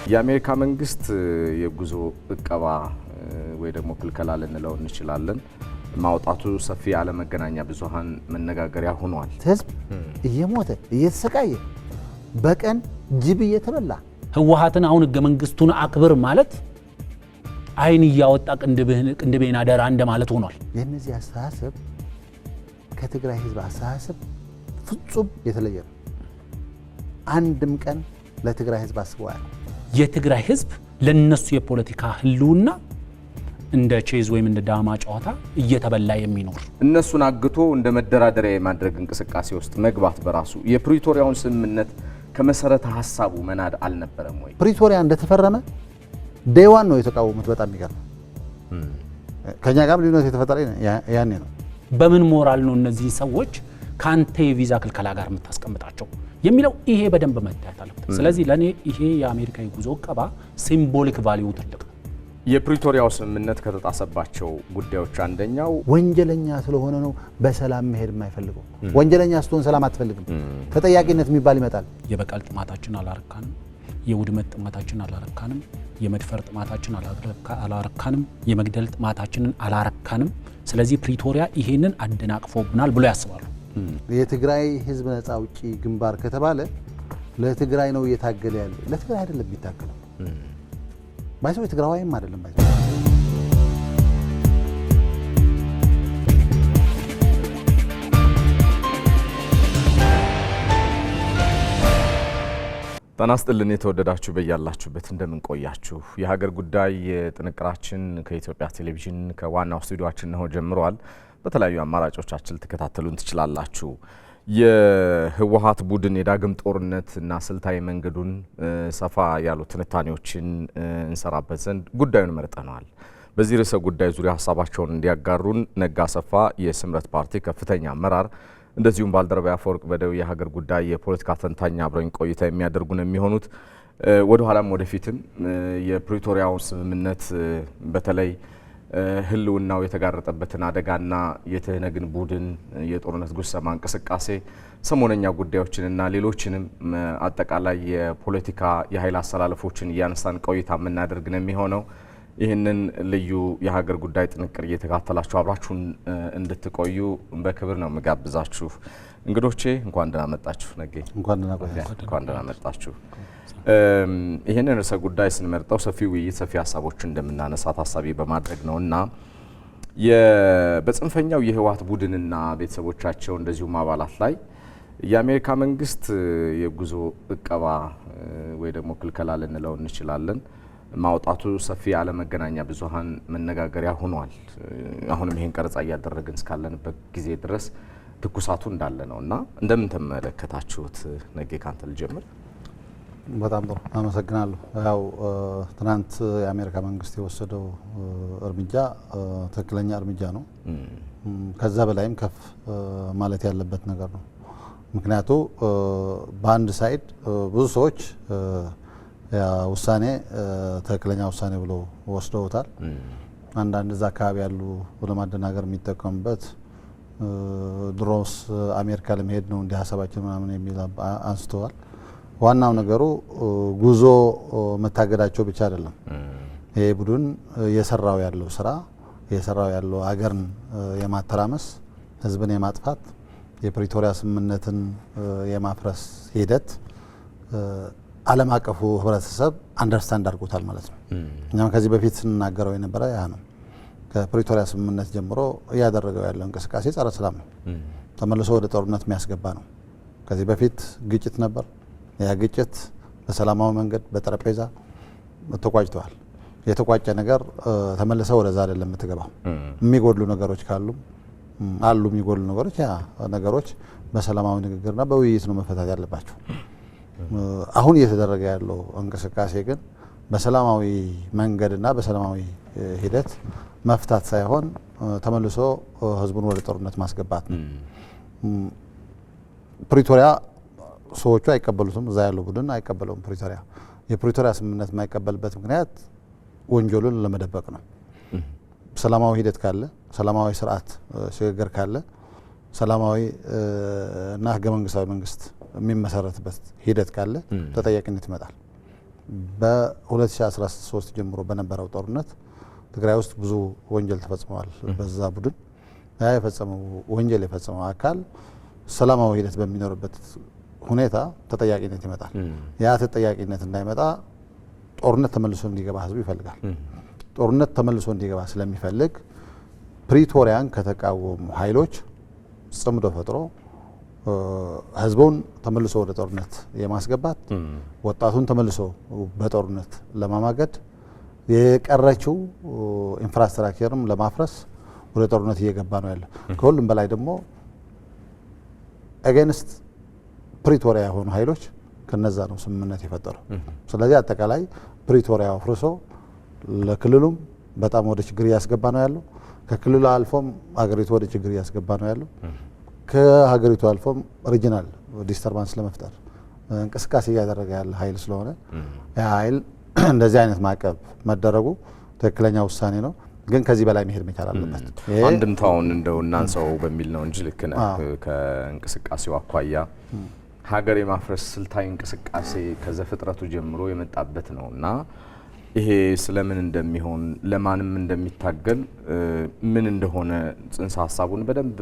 የአሜሪካ መንግስት የጉዞ እቀባ ወይ ደግሞ ክልከላ ልንለው እንችላለን ማውጣቱ ሰፊ ያለመገናኛ ብዙሃን መነጋገሪያ ሆኗል። ህዝብ እየሞተ እየተሰቃየ በቀን ጅብ እየተበላ ህወሓትን አሁን ህገ መንግስቱን አክብር ማለት አይን ያወጣ ቅንድቤን አደራ እንደማለት ሆኗል። የነዚህ አስተሳሰብ ከትግራይ ህዝብ አስተሳሰብ ፍጹም የተለየ ነው። አንድም ቀን ለትግራይ ህዝብ አስበው አያውቁም። የትግራይ ህዝብ ለነሱ የፖለቲካ ህልውና እንደ ቼዝ ወይም እንደ ዳማ ጨዋታ እየተበላ የሚኖር እነሱን አግቶ እንደ መደራደሪያ የማድረግ እንቅስቃሴ ውስጥ መግባት በራሱ የፕሪቶሪያውን ስምምነት ከመሰረተ ሐሳቡ መናድ አልነበረም ወይ? ፕሪቶሪያ እንደተፈረመ ዴዋን ነው የተቃወሙት። በጣም ይገርም። ከኛ ጋር ልዩነት የተፈጠረ ያኔ ነው። በምን ሞራል ነው እነዚህ ሰዎች ካንተ የቪዛ ክልከላ ጋር የምታስቀምጣቸው የሚለው ይሄ በደንብ መታየት አለበት። ስለዚህ ለኔ ይሄ የአሜሪካ የጉዞ እቀባ ሲምቦሊክ ቫልዩ ትልቅ ነው። የፕሪቶሪያው ስምምነት ከተጣሰባቸው ጉዳዮች አንደኛው ወንጀለኛ ስለሆነ ነው በሰላም መሄድ የማይፈልገው። ወንጀለኛ ስትሆን ሰላም አትፈልግም። ተጠያቂነት የሚባል ይመጣል። የበቀል ጥማታችን አላረካንም፣ የውድመት ጥማታችን አላረካንም፣ የመድፈር ጥማታችን አላረካንም፣ የመግደል ጥማታችንን አላረካንም። ስለዚህ ፕሪቶሪያ ይሄንን አደናቅፎብናል ብሎ ያስባሉ። የትግራይ ህዝብ ነፃ አውጪ ግንባር ከተባለ ለትግራይ ነው እየታገለ ያለ። ለትግራይ አይደለም የሚታገለው። ባይሰው ትግራዋይም አይደለም ባይሰው። ጤና ይስጥልን የተወደዳችሁ በያላችሁበት እንደምን ቆያችሁ። የሀገር ጉዳይ ጥንቅራችን ከኢትዮጵያ ቴሌቪዥን ከዋናው ስቱዲዮአችን ነው ጀምሯል። በተለያዩ አማራጮቻችን ተከታተሉን ትችላላችሁ። የህወሓት ቡድን የዳግም ጦርነት እና ስልታዊ መንገዱን ሰፋ ያሉ ትንታኔዎችን እንሰራበት ዘንድ ጉዳዩን መርጠናል። በዚህ ርዕሰ ጉዳይ ዙሪያ ሀሳባቸውን እንዲያጋሩን ነጋ ሰፋ የስምረት ፓርቲ ከፍተኛ አመራር እንደዚሁም ባልደረባ አፈወርቅ በደው የሀገር ጉዳይ የፖለቲካ ተንታኝ አብረኝ ቆይታ የሚያደርጉ ነው የሚሆኑት። ወደ ኋላም ወደፊትም የፕሪቶሪያው ስምምነት በተለይ ህልውናው የተጋረጠበትን አደጋና የትህነግን ቡድን የጦርነት ጉሰማ እንቅስቃሴ ሰሞነኛ ጉዳዮችንና ሌሎችንም አጠቃላይ የፖለቲካ የኃይል አሰላለፎችን እያነሳን ቆይታ የምናደርግ ነው የሚሆነው። ይህንን ልዩ የሀገር ጉዳይ ጥንቅር እየተካተላችሁ አብራችሁን እንድትቆዩ በክብር ነው መጋብዛችሁ። እንግዶቼ እንኳን ደህና መጣችሁ። ነገ እንኳን ደህና መጣችሁ። ይህንን ርዕሰ ጉዳይ ስንመርጠው ሰፊ ውይይት ሰፊ ሀሳቦችን እንደምናነሳ ታሳቢ በማድረግ ነውና በጽንፈኛው የህወሓት ቡድንና ቤተሰቦቻቸው እንደዚሁም አባላት ላይ የአሜሪካ መንግስት የጉዞ እቀባ ወይ ደግሞ ክልከላ ልንለው እንችላለን ማውጣቱ ሰፊ ያለመገናኛ ብዙሃን መነጋገሪያ ሆኗል። አሁንም ይሄን ቀረጻ እያደረግን እስካለንበት ጊዜ ድረስ ትኩሳቱ እንዳለ ነውና እንደምን ተመለከታችሁት? ነገ ካንተ ልጀምር። በጣም ጥሩ አመሰግናለሁ። ያው ትናንት የአሜሪካ መንግስት የወሰደው እርምጃ ትክክለኛ እርምጃ ነው። ከዛ በላይም ከፍ ማለት ያለበት ነገር ነው። ምክንያቱ በአንድ ሳይድ ብዙ ሰዎች ውሳኔ ትክክለኛ ውሳኔ ብሎ ወስደውታል። አንዳንድ እዛ አካባቢ ያሉ ለማደናገር የሚጠቀሙበት ድሮስ አሜሪካ ለመሄድ ነው እንዲህ ሀሳባችን ምናምን የሚል አንስተዋል። ዋናው ነገሩ ጉዞ መታገዳቸው ብቻ አይደለም። ይሄ ቡድን የሰራው ያለው ስራ የሰራው ያለው ሀገርን የማተራመስ ህዝብን የማጥፋት የፕሪቶሪያ ስምምነትን የማፍረስ ሂደት ዓለም አቀፉ ህብረተሰብ አንደርስታንድ አድርጎታል ማለት ነው። እኛም ከዚህ በፊት ስንናገረው የነበረ ያ ነው። ከፕሪቶሪያ ስምምነት ጀምሮ እያደረገው ያለው እንቅስቃሴ ጸረ ሰላም ነው። ተመልሶ ወደ ጦርነት የሚያስገባ ነው። ከዚህ በፊት ግጭት ነበር። ያ ግጭት በሰላማዊ መንገድ በጠረጴዛ ተቋጭተዋል። የተቋጨ ነገር ተመልሰው ወደዛ አይደለም የምትገባው። የሚጎድሉ ነገሮች ካሉ አሉ። የሚጎድሉ ነገሮች ያ ነገሮች በሰላማዊ ንግግርና በውይይት ነው መፈታት ያለባቸው። አሁን እየተደረገ ያለው እንቅስቃሴ ግን በሰላማዊ መንገድና በሰላማዊ ሂደት መፍታት ሳይሆን ተመልሶ ህዝቡን ወደ ጦርነት ማስገባት ነው። ፕሪቶሪያ ሰዎቹ አይቀበሉትም። እዛ ያለው ቡድን አይቀበለውም። የፕሪቶሪያ ስምምነት የማይቀበልበት ምክንያት ወንጀሉን ለመደበቅ ነው። ሰላማዊ ሂደት ካለ፣ ሰላማዊ ስርዓት ሽግግር ካለ፣ ሰላማዊ እና ህገ መንግስታዊ መንግስት የሚመሰረትበት ሂደት ካለ ተጠያቂነት ይመጣል። በ2013 ጀምሮ በነበረው ጦርነት ትግራይ ውስጥ ብዙ ወንጀል ተፈጽመዋል በዛ ቡድን። ያ የፈጸመው ወንጀል የፈጸመው አካል ሰላማዊ ሂደት በሚኖርበት ሁኔታ ተጠያቂነት ይመጣል። ያ ተጠያቂነት እንዳይመጣ ጦርነት ተመልሶ እንዲገባ ህዝቡ ይፈልጋል። ጦርነት ተመልሶ እንዲገባ ስለሚፈልግ ፕሪቶሪያን ከተቃወሙ ኃይሎች ጽምዶ ፈጥሮ ህዝቡን ተመልሶ ወደ ጦርነት የማስገባት ወጣቱን ተመልሶ በጦርነት ለማማገድ የቀረችው ኢንፍራስትራክቸርም ለማፍረስ ወደ ጦርነት እየገባ ነው ያለው። ከሁሉም በላይ ደግሞ አጌንስት ፕሪቶሪያ የሆኑ ኃይሎች ከነዛ ነው ስምምነት የፈጠረው። ስለዚህ አጠቃላይ ፕሪቶሪያ አፍርሶ ለክልሉም በጣም ወደ ችግር እያስገባ ነው ያለው። ከክልሉ አልፎም ሀገሪቱ ወደ ችግር እያስገባ ነው ያለው። ከሀገሪቱ አልፎም ሪጂናል ዲስተርባንስ ለመፍጠር እንቅስቃሴ እያደረገ ያለ ኃይል ስለሆነ ያ ኃይል እንደዚህ አይነት ማዕቀብ መደረጉ ትክክለኛ ውሳኔ ነው። ግን ከዚህ በላይ መሄድ መቻል አለበት። አንድምታውን እንደው እናንሳው በሚል ነው እንጂ ልክ ነህ። ከእንቅስቃሴው አኳያ ሀገር የማፍረስ ስልታዊ እንቅስቃሴ ከዘፍጥረቱ ጀምሮ የመጣበት ነውና ይሄ ስለምን እንደሚሆን ለማንም እንደሚታገል ምን እንደሆነ ጽንሰ ሀሳቡን በደንብ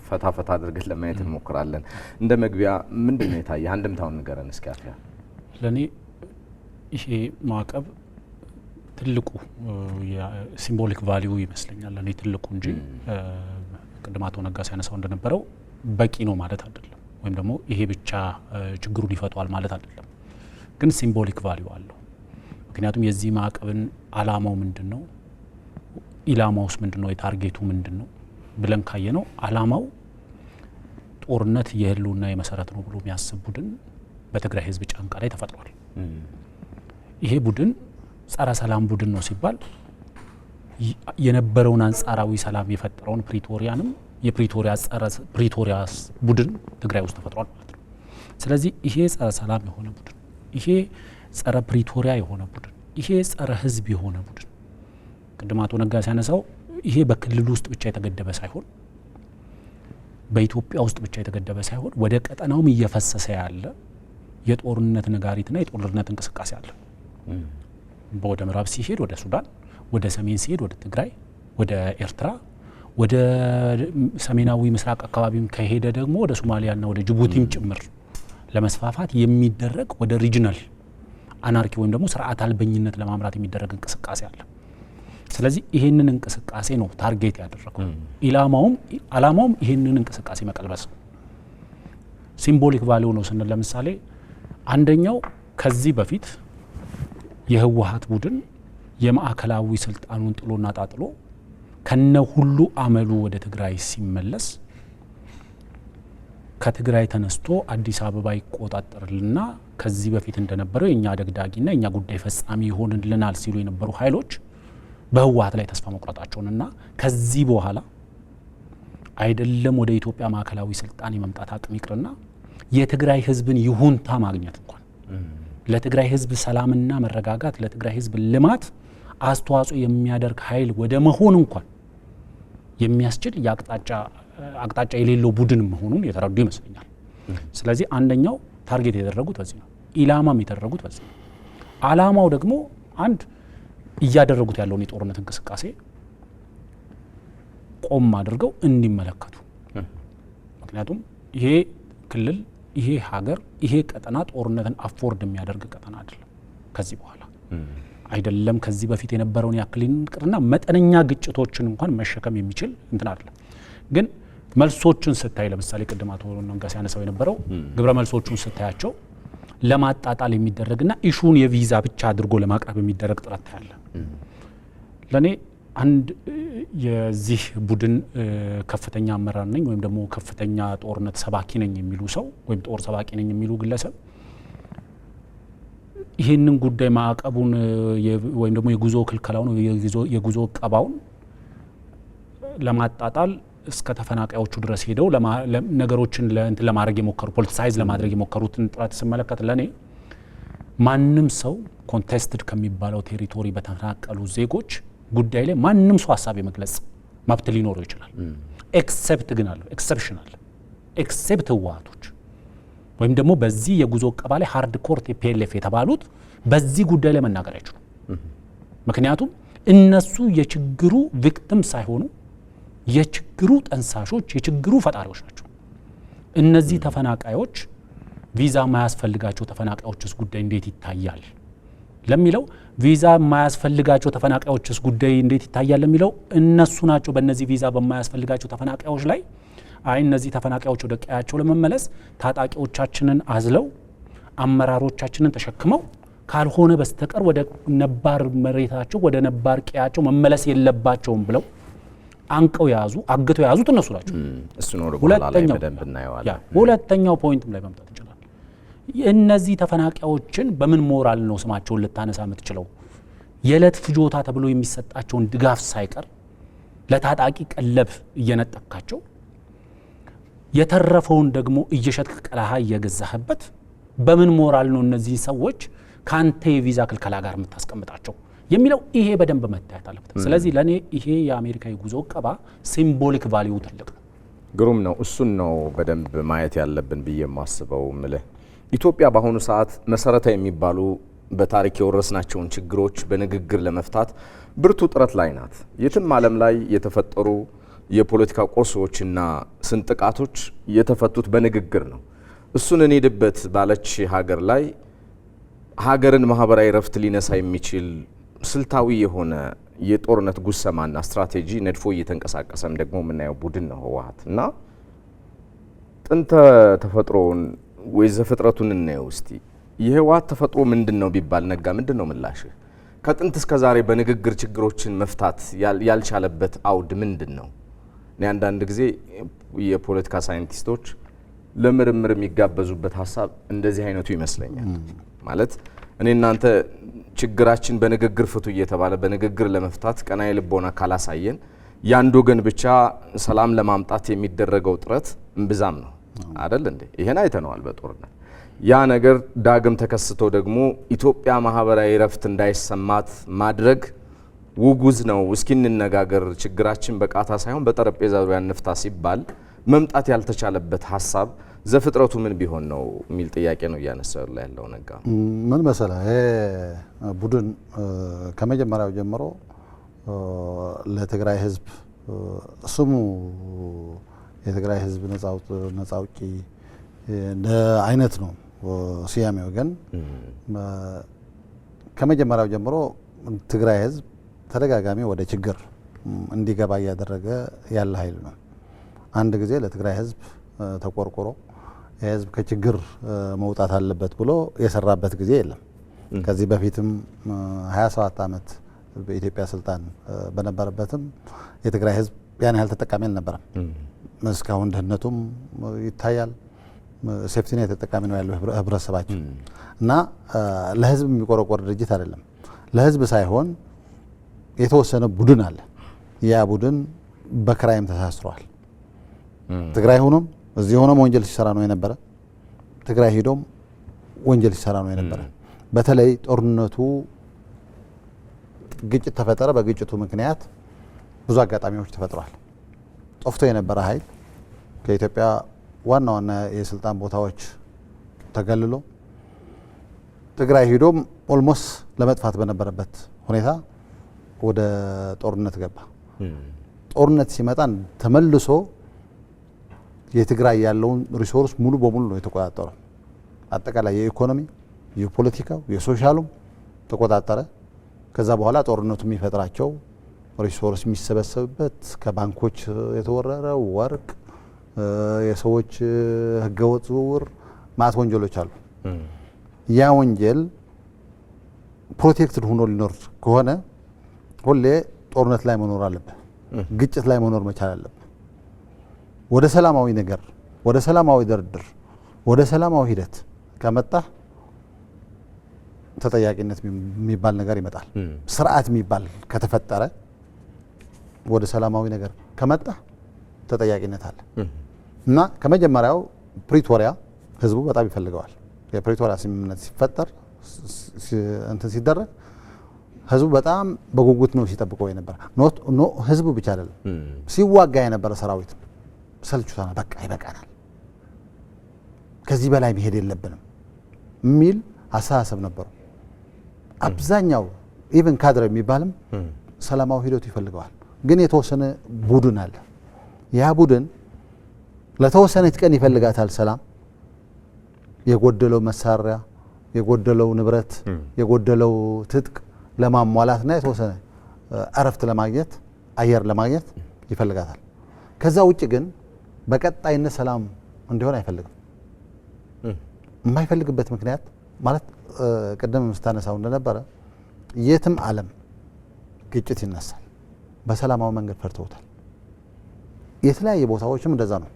ፈታ አድርገን ለማየት እንሞክራለን። እንደ መግቢያ ምንድነው የታየህ? አንድምታውን ንገረን እስኪ። አፍያ ለኔ ይሄ ማዕቀብ ትልቁ ሲምቦሊክ ቫልዩ ይመስለኛል ለኔ ትልቁ እንጂ ቅድም አቶ ነጋ ሲያነሳው እንደነበረው በቂ ነው ማለት አይደለም፣ ወይም ደግሞ ይሄ ብቻ ችግሩን ይፈቷል ማለት አይደለም። ግን ሲምቦሊክ ቫልዩ አለው። ምክንያቱም የዚህ ማዕቀብን አላማው ምንድነው፣ ኢላማውስ ምንድነው፣ የታርጌቱ ምንድነው ብለን ካየነው አላማው ጦርነት የህልውና የመሰረት ነው ብሎ የሚያስብ ቡድን በትግራይ ህዝብ ጫንቃ ላይ ተፈጥሯል። ይሄ ቡድን ጸረ ሰላም ቡድን ነው ሲባል የነበረውን አንጻራዊ ሰላም የፈጠረውን ፕሪቶሪያንም የፕሪቶሪያ ጸረ ፕሪቶሪያ ቡድን ትግራይ ውስጥ ተፈጥሯል ማለት ነው። ስለዚህ ይሄ ጸረ ሰላም የሆነ ቡድን፣ ይሄ ጸረ ፕሪቶሪያ የሆነ ቡድን፣ ይሄ ጸረ ህዝብ የሆነ ቡድን ቅድም አቶ ነጋ ሲያነሳው ይሄ በክልል ውስጥ ብቻ የተገደበ ሳይሆን በኢትዮጵያ ውስጥ ብቻ የተገደበ ሳይሆን ወደ ቀጠናውም እየፈሰሰ ያለ የጦርነት ነጋሪትና የጦርነት እንቅስቃሴ አለ። ወደ ምዕራብ ሲሄድ ወደ ሱዳን፣ ወደ ሰሜን ሲሄድ ወደ ትግራይ፣ ወደ ኤርትራ፣ ወደ ሰሜናዊ ምስራቅ አካባቢም ከሄደ ደግሞ ወደ ሶማሊያና ወደ ጅቡቲም ጭምር ለመስፋፋት የሚደረግ ወደ ሪጂናል አናርኪ ወይም ደግሞ ስርዓት አልበኝነት ለማምራት የሚደረግ እንቅስቃሴ አለ። ስለዚህ ይሄንን እንቅስቃሴ ነው ታርጌት ያደረገው። አላማውም ይሄንን እንቅስቃሴ መቀልበስ ነው። ሲምቦሊክ ቫልዩ ነው ስንል ለምሳሌ አንደኛው ከዚህ በፊት የህወሓት ቡድን የማዕከላዊ ስልጣኑን ጥሎና ጣጥሎ ከነ ሁሉ አመሉ ወደ ትግራይ ሲመለስ ከትግራይ ተነስቶ አዲስ አበባ ይቆጣጠርልና ከዚህ በፊት እንደነበረው የኛ ደግዳጊና የኛ ጉዳይ ፈጻሚ ይሆንልናል ሲሉ የነበሩ ኃይሎች በህወሓት ላይ ተስፋ መቁረጣቸውንና ከዚህ በኋላ አይደለም ወደ ኢትዮጵያ ማዕከላዊ ስልጣን የመምጣት አቅም ይቅርና የትግራይ ህዝብን ይሁንታ ማግኘት እንኳን ለትግራይ ህዝብ ሰላምና መረጋጋት ለትግራይ ህዝብ ልማት አስተዋጽኦ የሚያደርግ ኃይል ወደ መሆን እንኳን የሚያስችል አቅጣጫ የሌለው ቡድን መሆኑን የተረዱ ይመስለኛል። ስለዚህ አንደኛው ታርጌት የተደረጉት በዚህ ነው። ኢላማም የተደረጉት በዚህ ነው። አላማው ደግሞ አንድ እያደረጉት ያለውን የጦርነት እንቅስቃሴ ቆም አድርገው እንዲመለከቱ። ምክንያቱም ይሄ ክልል፣ ይሄ ሀገር፣ ይሄ ቀጠና ጦርነትን አፎርድ የሚያደርግ ቀጠና አይደለም። ከዚህ በኋላ አይደለም ከዚህ በፊት የነበረውን ያክል ይቅርና መጠነኛ ግጭቶችን እንኳን መሸከም የሚችል እንትን አይደለም። ግን መልሶቹን ስታይ ለምሳሌ ቅድም አቶ ነጋ ሲያነሳው የነበረው ግብረ መልሶቹን ስታያቸው ለማጣጣል የሚደረግና ኢሹን የቪዛ ብቻ አድርጎ ለማቅረብ የሚደረግ ጥረት ያለ ለኔ አንድ የዚህ ቡድን ከፍተኛ አመራር ነኝ ወይም ደግሞ ከፍተኛ ጦርነት ሰባኪ ነኝ የሚሉ ሰው ወይም ጦር ሰባኪ ነኝ የሚሉ ግለሰብ ይህንን ጉዳይ ማዕቀቡን ወይም ደግሞ የጉዞ ክልከላውን የጉዞ ቀባውን ለማጣጣል እስከ ተፈናቃዮቹ ድረስ ሄደው ነገሮችን ለማድረግ የሞከሩ ፖለቲሳይዝ ለማድረግ የሞከሩትን ጥረት ስመለከት ለኔ ማንም ሰው ኮንቴስትድ ከሚባለው ቴሪቶሪ በተፈናቀሉ ዜጎች ጉዳይ ላይ ማንም ሰው ሀሳብ የመግለጽ መብት ሊኖረው ይችላል። ኤክሰፕት ግን አለው፣ ኤክሰፕሽን አለ። ኤክሰፕት ህወሓቶች ወይም ደግሞ በዚህ የጉዞ እቀባ ላይ ሃርድ ኮር ቲፒኤልኤፍ የተባሉት በዚህ ጉዳይ ላይ መናገር አይችሉም። ምክንያቱም እነሱ የችግሩ ቪክቲም ሳይሆኑ የችግሩ ጠንሳሾች፣ የችግሩ ፈጣሪዎች ናቸው። እነዚህ ተፈናቃዮች ቪዛ የማያስፈልጋቸው ተፈናቃዮችስ ጉዳይ እንዴት ይታያል ለሚለው ቪዛ የማያስፈልጋቸው ተፈናቃዮችስ ጉዳይ እንዴት ይታያል ለሚለው እነሱ ናቸው በእነዚህ ቪዛ በማያስፈልጋቸው ተፈናቃዮች ላይ አይ እነዚህ ተፈናቃዮች ወደ ቀያቸው ለመመለስ ታጣቂዎቻችንን አዝለው አመራሮቻችንን ተሸክመው ካልሆነ በስተቀር ወደ ነባር መሬታቸው ወደ ነባር ቀያቸው መመለስ የለባቸውም ብለው አንቀው ያዙ አግተው ያዙት እነሱ ናቸው። እሱ ነው በኋላ ላይ በደንብ እናየዋለን። ሁለተኛው ፖይንትም ላይ መምጣት እንችላለን። እነዚህ ተፈናቃዮችን በምን ሞራል ነው ስማቸውን ልታነሳ የምትችለው? የዕለት ፍጆታ ተብሎ የሚሰጣቸውን ድጋፍ ሳይቀር ለታጣቂ ቀለብ እየነጠቃቸው የተረፈውን ደግሞ እየሸጥክ ቀላሃ እየገዛህበት በምን ሞራል ነው እነዚህ ሰዎች ካንተ የቪዛ ክልከላ ጋር የምታስቀምጣቸው የሚለው ይሄ በደንብ መታየት አለበት። ስለዚህ ለኔ ይሄ የአሜሪካ የጉዞ እቀባ ሲምቦሊክ ቫልዩ ትልቅ ነው። ግሩም ነው። እሱን ነው በደንብ ማየት ያለብን ብዬ የማስበው። ምልህ ኢትዮጵያ በአሁኑ ሰዓት መሰረታዊ የሚባሉ በታሪክ የወረስናቸውን ችግሮች በንግግር ለመፍታት ብርቱ ጥረት ላይ ናት። የትም ዓለም ላይ የተፈጠሩ የፖለቲካ ቁርሾችና ስንጥቃቶች የተፈቱት በንግግር ነው። እሱን እንሄድበት ባለች ሀገር ላይ ሀገርን ማህበራዊ ረፍት ሊነሳ የሚችል ስልታዊ የሆነ የጦርነት ጉሰማና ስትራቴጂ ነድፎ እየተንቀሳቀሰም ደግሞ የምናየው ቡድን ነው ህወሓት። እና ጥንተ ተፈጥሮውን ወይ ዘፍጥረቱን እናየው እስቲ። የህወሓት ተፈጥሮ ምንድን ነው ቢባል ነጋ ምንድን ነው ምላሽህ? ከጥንት እስከ ዛሬ በንግግር ችግሮችን መፍታት ያልቻለበት አውድ ምንድን ነው? እኔ አንዳንድ ጊዜ የፖለቲካ ሳይንቲስቶች ለምርምር የሚጋበዙበት ሀሳብ እንደዚህ አይነቱ ይመስለኛል። ማለት እኔ እናንተ ችግራችን በንግግር ፍቱ እየተባለ በንግግር ለመፍታት ቀናይ ልቦና ካላሳየን ያንድ ወገን ብቻ ሰላም ለማምጣት የሚደረገው ጥረት እምብዛም ነው አይደል እንዴ? ይሄን አይተነዋል በጦርነት። ያ ነገር ዳግም ተከስቶ ደግሞ ኢትዮጵያ ማህበራዊ ረፍት እንዳይሰማት ማድረግ ውጉዝ ነው። እስኪ እንነጋገር፣ ችግራችን በቃታ ሳይሆን በጠረጴዛ ዙሪያ እንፍታ ሲባል መምጣት ያልተቻለበት ሀሳብ ዘፍጥረቱ ምን ቢሆን ነው የሚል ጥያቄ ነው እያነሳው ያለው ነጋ። ምን መሰለህ ይሄ ቡድን ከመጀመሪያው ጀምሮ ለትግራይ ህዝብ ስሙ የትግራይ ህዝብ ነጻ አውጪ አይነት ነው ስያሜው። ግን ከመጀመሪያው ጀምሮ ትግራይ ህዝብ ተደጋጋሚ ወደ ችግር እንዲገባ እያደረገ ያለ ኃይል ነው። አንድ ጊዜ ለትግራይ ህዝብ ተቆርቆሮ የህዝብ ከችግር መውጣት አለበት ብሎ የሰራበት ጊዜ የለም። ከዚህ በፊትም 27 ዓመት በኢትዮጵያ ስልጣን በነበረበትም የትግራይ ህዝብ ያን ያህል ተጠቃሚ አልነበረም። እስካሁን ድህነቱም ይታያል። ሴፍቲኔት ተጠቃሚ ነው ያለው ህብረተሰባችን እና ለህዝብ የሚቆረቆር ድርጅት አይደለም። ለህዝብ ሳይሆን የተወሰነ ቡድን አለ። ያ ቡድን በክራይም ተሳስሯል። ትግራይ ሆኖም እዚህ ሆኖም ወንጀል ሲሰራ ነው የነበረ። ትግራይ ሄዶም ወንጀል ሲሰራ ነው የነበረ። በተለይ ጦርነቱ ግጭት ተፈጠረ። በግጭቱ ምክንያት ብዙ አጋጣሚዎች ተፈጥሯል። ጠፍቶ የነበረ ኃይል ከኢትዮጵያ ዋና ዋና የስልጣን ቦታዎች ተገልሎ ትግራይ ሄዶም ኦልሞስት ለመጥፋት በነበረበት ሁኔታ ወደ ጦርነት ገባ። ጦርነት ሲመጣ ተመልሶ የትግራይ ያለውን ሪሶርስ ሙሉ በሙሉ ነው የተቆጣጠረው። አጠቃላይ የኢኮኖሚ፣ የፖለቲካው፣ የሶሻሉም ተቆጣጠረ። ከዛ በኋላ ጦርነቱ የሚፈጥራቸው ሪሶርስ የሚሰበሰብበት ከባንኮች የተወረረ ወርቅ፣ የሰዎች ህገወጥ ዝውውር፣ ማት ወንጀሎች አሉ። ያ ወንጀል ፕሮቴክትድ ሆኖ ሊኖር ከሆነ ሁሌ ጦርነት ላይ መኖር አለበት፣ ግጭት ላይ መኖር መቻል አለበት። ወደ ሰላማዊ ነገር፣ ወደ ሰላማዊ ድርድር፣ ወደ ሰላማዊ ሂደት ከመጣ ተጠያቂነት የሚባል ነገር ይመጣል። ስርዓት የሚባል ከተፈጠረ ወደ ሰላማዊ ነገር ከመጣ ተጠያቂነት አለ እና ከመጀመሪያው ፕሪቶሪያ ህዝቡ በጣም ይፈልገዋል። የፕሪቶሪያ ስምምነት ሲፈጠር እንትን ሲደረግ ህዝቡ በጣም በጉጉት ነው ሲጠብቀው የነበረ። ህዝቡ ብቻ አይደለም ሲዋጋ የነበረ ሰራዊት ሰልችቷና በቃ ይበቃናል፣ ከዚህ በላይ መሄድ የለብንም የሚል አስተሳሰብ ነበሩ። አብዛኛው ኢቭን ካድሬ የሚባልም ሰላማዊ ሂደቱ ይፈልገዋል። ግን የተወሰነ ቡድን አለ። ያ ቡድን ለተወሰነች ቀን ይፈልጋታል ሰላም። የጎደለው መሳሪያ፣ የጎደለው ንብረት፣ የጎደለው ትጥቅ ለማሟላትና የተወሰነ እረፍት ለማግኘት አየር ለማግኘት ይፈልጋታል። ከዛ ውጭ ግን በቀጣይነት ሰላም እንዲሆን አይፈልግም። የማይፈልግበት ምክንያት ማለት ቅድም ስታነሳው እንደነበረ የትም ዓለም ግጭት ይነሳል፣ በሰላማዊ መንገድ ፈርተውታል። የተለያየ ቦታዎችም እንደዛ ነው።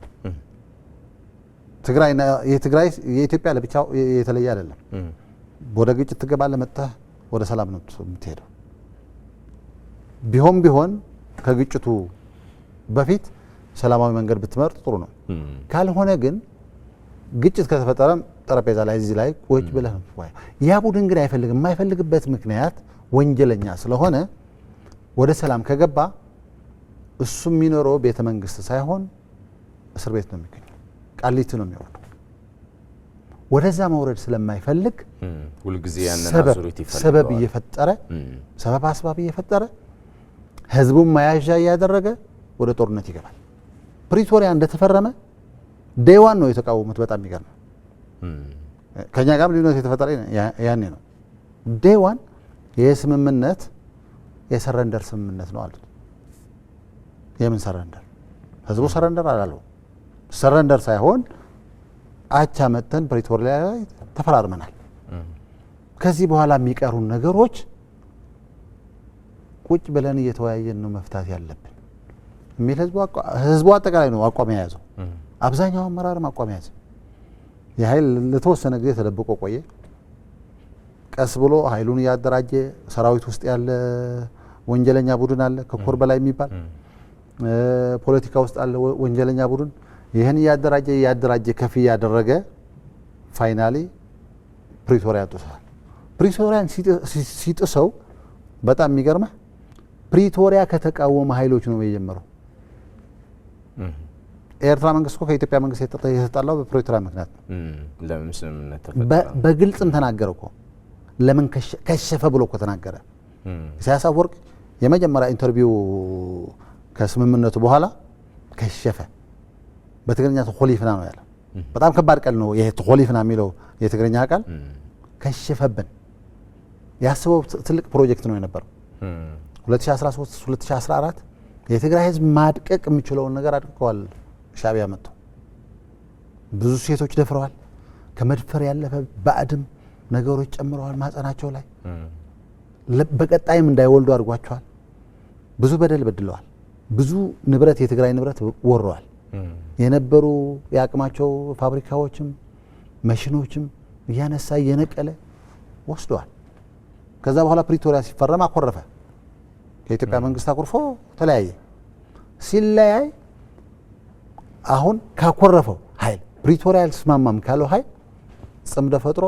የትግራይ የኢትዮጵያ ለብቻው የተለየ አይደለም። ወደ ግጭት ትገባለህ፣ መጥተህ ወደ ሰላም ነው የምትሄደው። ቢሆን ከግጭቱ በፊት ሰላማዊ መንገድ ብትመርጥ ጥሩ ነው። ካልሆነ ግን ግጭት ከተፈጠረም ጠረጴዛ ላይ እዚህ ላይ ቁጭ ብለህ ነው። ያ ቡድን ግን አይፈልግም። የማይፈልግበት ምክንያት ወንጀለኛ ስለሆነ ወደ ሰላም ከገባ እሱ የሚኖረው ቤተ መንግስት ሳይሆን እስር ቤት ነው የሚገኘው፣ ቃሊቲ ነው የሚወርደው። ወደዛ መውረድ ስለማይፈልግ ሁልጊዜ ያንን አዙሪት ይፈልጋል። ሰበብ አስባብ እየፈጠረ ህዝቡን መያዣ እያደረገ ወደ ጦርነት ይገባል። ፕሪቶሪያ እንደተፈረመ ዴዋን ነው የተቃወሙት። በጣም የሚገርም ከኛ ጋር ልዩነት የተፈጠረ ያኔ ነው። ዴዋን የስምምነት የሰረንደር ስምምነት ነው አሉት። የምን ሰረንደር? ህዝቡ ሰረንደር አላለው። ሰረንደር ሳይሆን አቻ መተን ፕሪቶሪያ ላይ ተፈራርመናል። ከዚህ በኋላ የሚቀሩን ነገሮች ቁጭ ብለን እየተወያየን ነው መፍታት ያለብን የሚል ህዝቡ አጠቃላይ ነው አቋም የያዘው። አብዛኛው አመራርም አቋም የያዘ የኃይል ለተወሰነ ጊዜ ተደብቆ ቆየ። ቀስ ብሎ ኃይሉን እያደራጀ ሰራዊት ውስጥ ያለ ወንጀለኛ ቡድን አለ ከኮር በላይ የሚባል ፖለቲካ ውስጥ አለ ወንጀለኛ ቡድን። ይህን እያደራጀ ከፍ እያደረገ ፋይናሊ ፕሪቶሪያ ጥሷል። ፕሪቶሪያን ሲጥሰው በጣም የሚገርመህ ፕሪቶሪያ ከተቃወመ ኃይሎች ነው የጀመረው። ኤርትራ መንግስት እኮ ከኢትዮጵያ መንግስት የተጣላው በፕሪቶሪያ ምክንያት ነው። ለምን ስምምነት ተፈጠረ? በግልጽም ተናገረ እኮ። ለምን ከሸፈ ብሎ እኮ ተናገረ። ኢሳያስ አፈወርቂ የመጀመሪያ ኢንተርቪው ከስምምነቱ በኋላ ከሸፈ። በትግርኛ ተኮሊፍና ነው ያለው። በጣም ከባድ ቃል ነው ይሄ ተኮሊፍና የሚለው የትግርኛ ቃል። ከሸፈብን። ያስበው ትልቅ ፕሮጀክት ነው የነበረው። 2013 2014 የትግራይ ህዝብ ማድቀቅ የሚችለውን ነገር አድቅቀዋል። ሻዕቢያ መጥቶ ብዙ ሴቶች ደፍረዋል። ከመድፈር ያለፈ ባዕድም ነገሮች ጨምረዋል ማህፀናቸው ላይ። በቀጣይም እንዳይወልዱ አድርጓቸዋል። ብዙ በደል በድለዋል። ብዙ ንብረት የትግራይ ንብረት ወረዋል። የነበሩ የአቅማቸው ፋብሪካዎችም መሽኖችም እያነሳ እየነቀለ ወስደዋል። ከዛ በኋላ ፕሪቶሪያ ሲፈረም አኮረፈ። ከኢትዮጵያ መንግስት አኩርፎ ተለያየ። ሲለያይ አሁን ካኮረፈው ኃይል ፕሪቶሪያ አልተስማማም ካለው ኃይል ጽምደ ፈጥሮ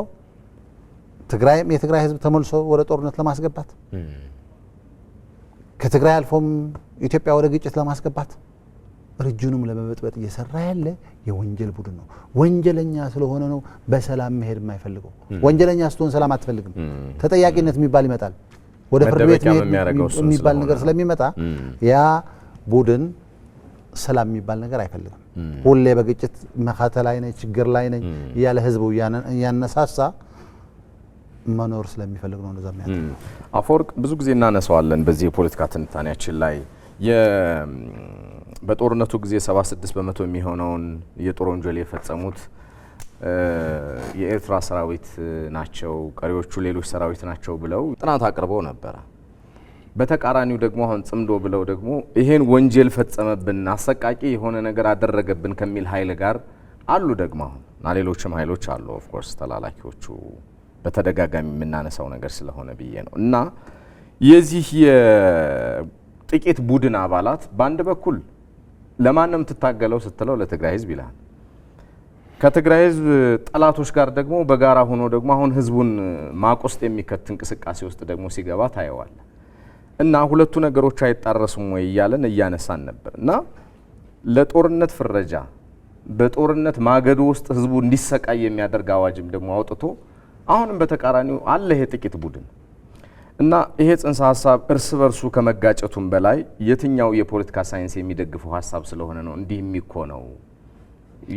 የትግራይ ህዝብ ተመልሶ ወደ ጦርነት ለማስገባት ከትግራይ አልፎም ኢትዮጵያ ወደ ግጭት ለማስገባት ርጅኑም ለመበጥበጥ እየሰራ ያለ የወንጀል ቡድን ነው። ወንጀለኛ ስለሆነ ነው በሰላም መሄድ የማይፈልገው። ወንጀለኛ ስትሆን ሰላም አትፈልግም። ተጠያቂነት የሚባል ይመጣል። ወደ ፍርድ ቤት የሚባል ነገር ስለሚመጣ ያ ቡድን ሰላም የሚባል ነገር አይፈልግም። ሁሌ በግጭት መካተ ላይ ነኝ፣ ችግር ላይ ነኝ እያለ ህዝቡ እያነሳሳ መኖር ስለሚፈልግ ነው እንደዛ የሚያደርገው። አፈወርቅ ብዙ ጊዜ እናነሳዋለን በዚህ የፖለቲካ ትንታኔያችን ላይ በጦርነቱ ጊዜ 76 በመቶ የሚሆነውን የጦር ወንጀል የፈጸሙት የኤርትራ ሰራዊት ናቸው፣ ቀሪዎቹ ሌሎች ሰራዊት ናቸው ብለው ጥናት አቅርበው ነበረ። በተቃራኒው ደግሞ አሁን ጽምዶ ብለው ደግሞ ይሄን ወንጀል ፈጸመብን፣ አሰቃቂ የሆነ ነገር አደረገብን ከሚል ኃይል ጋር አሉ ደግሞ አሁን እና ሌሎችም ኃይሎች አሉ። ኦፍ ኮርስ ተላላኪዎቹ በተደጋጋሚ የምናነሳው ነገር ስለሆነ ብዬ ነው። እና የዚህ የጥቂት ቡድን አባላት በአንድ በኩል ለማንም ትታገለው ስትለው ለትግራይ ህዝብ ይላል። ከትግራይ ህዝብ ጠላቶች ጋር ደግሞ በጋራ ሆኖ ደግሞ አሁን ህዝቡን ማቆስጥ የሚከት እንቅስቃሴ ውስጥ ደግሞ ሲገባ ታየዋል። እና ሁለቱ ነገሮች አይጣረሱም ወይ እያለን እያነሳን ነበር። እና ለጦርነት ፍረጃ በጦርነት ማገዶ ውስጥ ህዝቡ እንዲሰቃይ የሚያደርግ አዋጅም ደግሞ አውጥቶ አሁንም በተቃራኒው አለ ይሄ ጥቂት ቡድን እና ይሄ ጽንሰ ሐሳብ እርስ በርሱ ከመጋጨቱም በላይ የትኛው የፖለቲካ ሳይንስ የሚደግፈው ሐሳብ ስለሆነ ነው እንዲህ የሚኮነው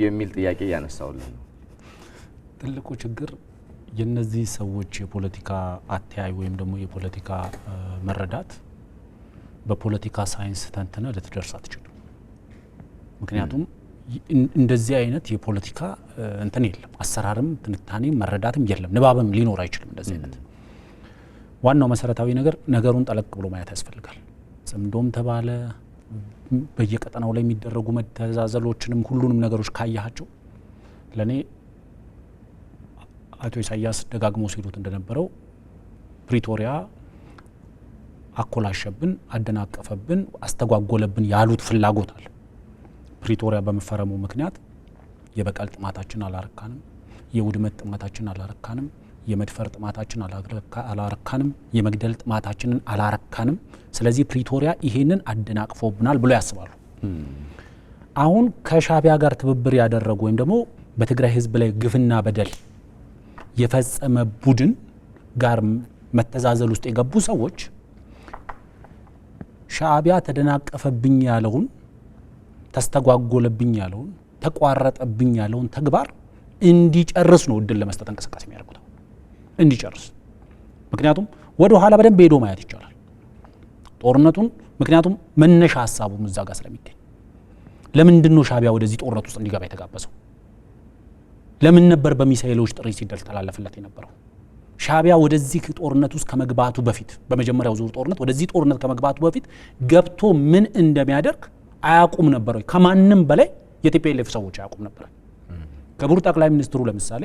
የሚል ጥያቄ ያነሳውልን ነው። ትልቁ ችግር የነዚህ ሰዎች የፖለቲካ አተያይ ወይም ደግሞ የፖለቲካ መረዳት በፖለቲካ ሳይንስ ተንተነ ልትደርስ አትችልም። ምክንያቱም እንደዚህ አይነት የፖለቲካ እንትን የለም፣ አሰራርም ትንታኔም መረዳትም የለም፣ ንባብም ሊኖር አይችልም። እንደዚህ አይነት ዋናው መሰረታዊ ነገር ነገሩን ጠለቅ ብሎ ማየት ያስፈልጋል። ጽምዶም ተባለ በየቀጠናው ላይ የሚደረጉ መተዛዘሎችንም ሁሉንም ነገሮች ካያቸው ለኔ አቶ ኢሳያስ ደጋግሞ ሲሉት እንደነበረው ፕሪቶሪያ አኮላሸብን፣ አደናቀፈብን፣ አስተጓጎለብን ያሉት ፍላጎት አለ። ፕሪቶሪያ በመፈረሙ ምክንያት የበቀል ጥማታችን አላረካንም፣ የውድመት ጥማታችን አላረካንም፣ የመድፈር ጥማታችን አላረካንም፣ የመግደል ጥማታችንን አላረካንም። ስለዚህ ፕሪቶሪያ ይሄንን አደናቅፎብናል ብሎ ያስባሉ። አሁን ከሻቢያ ጋር ትብብር ያደረጉ ወይም ደግሞ በትግራይ ህዝብ ላይ ግፍና በደል የፈጸመ ቡድን ጋር መተዛዘል ውስጥ የገቡ ሰዎች ሻቢያ ተደናቀፈብኝ ያለውን ተስተጓጎለብኝ ያለውን ተቋረጠብኝ ያለውን ተግባር እንዲጨርስ ነው እድል ለመስጠት እንቅስቃሴ የሚያደርጉት፣ እንዲጨርስ። ምክንያቱም ወደ ኋላ በደንብ ሄዶ ማየት ይቻላል ጦርነቱን። ምክንያቱም መነሻ ሀሳቡም እዛ ጋር ስለሚገኝ ለምንድን ነው ሻቢያ ወደዚህ ጦርነት ውስጥ እንዲገባ የተጋበዘው? ለምን ነበር በሚሳኤሎች ጥሪ ሲተላለፍለት የነበረው? ሻቢያ ወደዚህ ጦርነት ውስጥ ከመግባቱ በፊት በመጀመሪያው ዙር ጦርነት ወደዚህ ጦርነት ከመግባቱ በፊት ገብቶ ምን እንደሚያደርግ አያውቁም ነበር ወይ? ከማንም በላይ የቲፒኤልኤፍ ሰዎች አያውቁም ነበር። ክቡር ጠቅላይ ሚኒስትሩ ለምሳሌ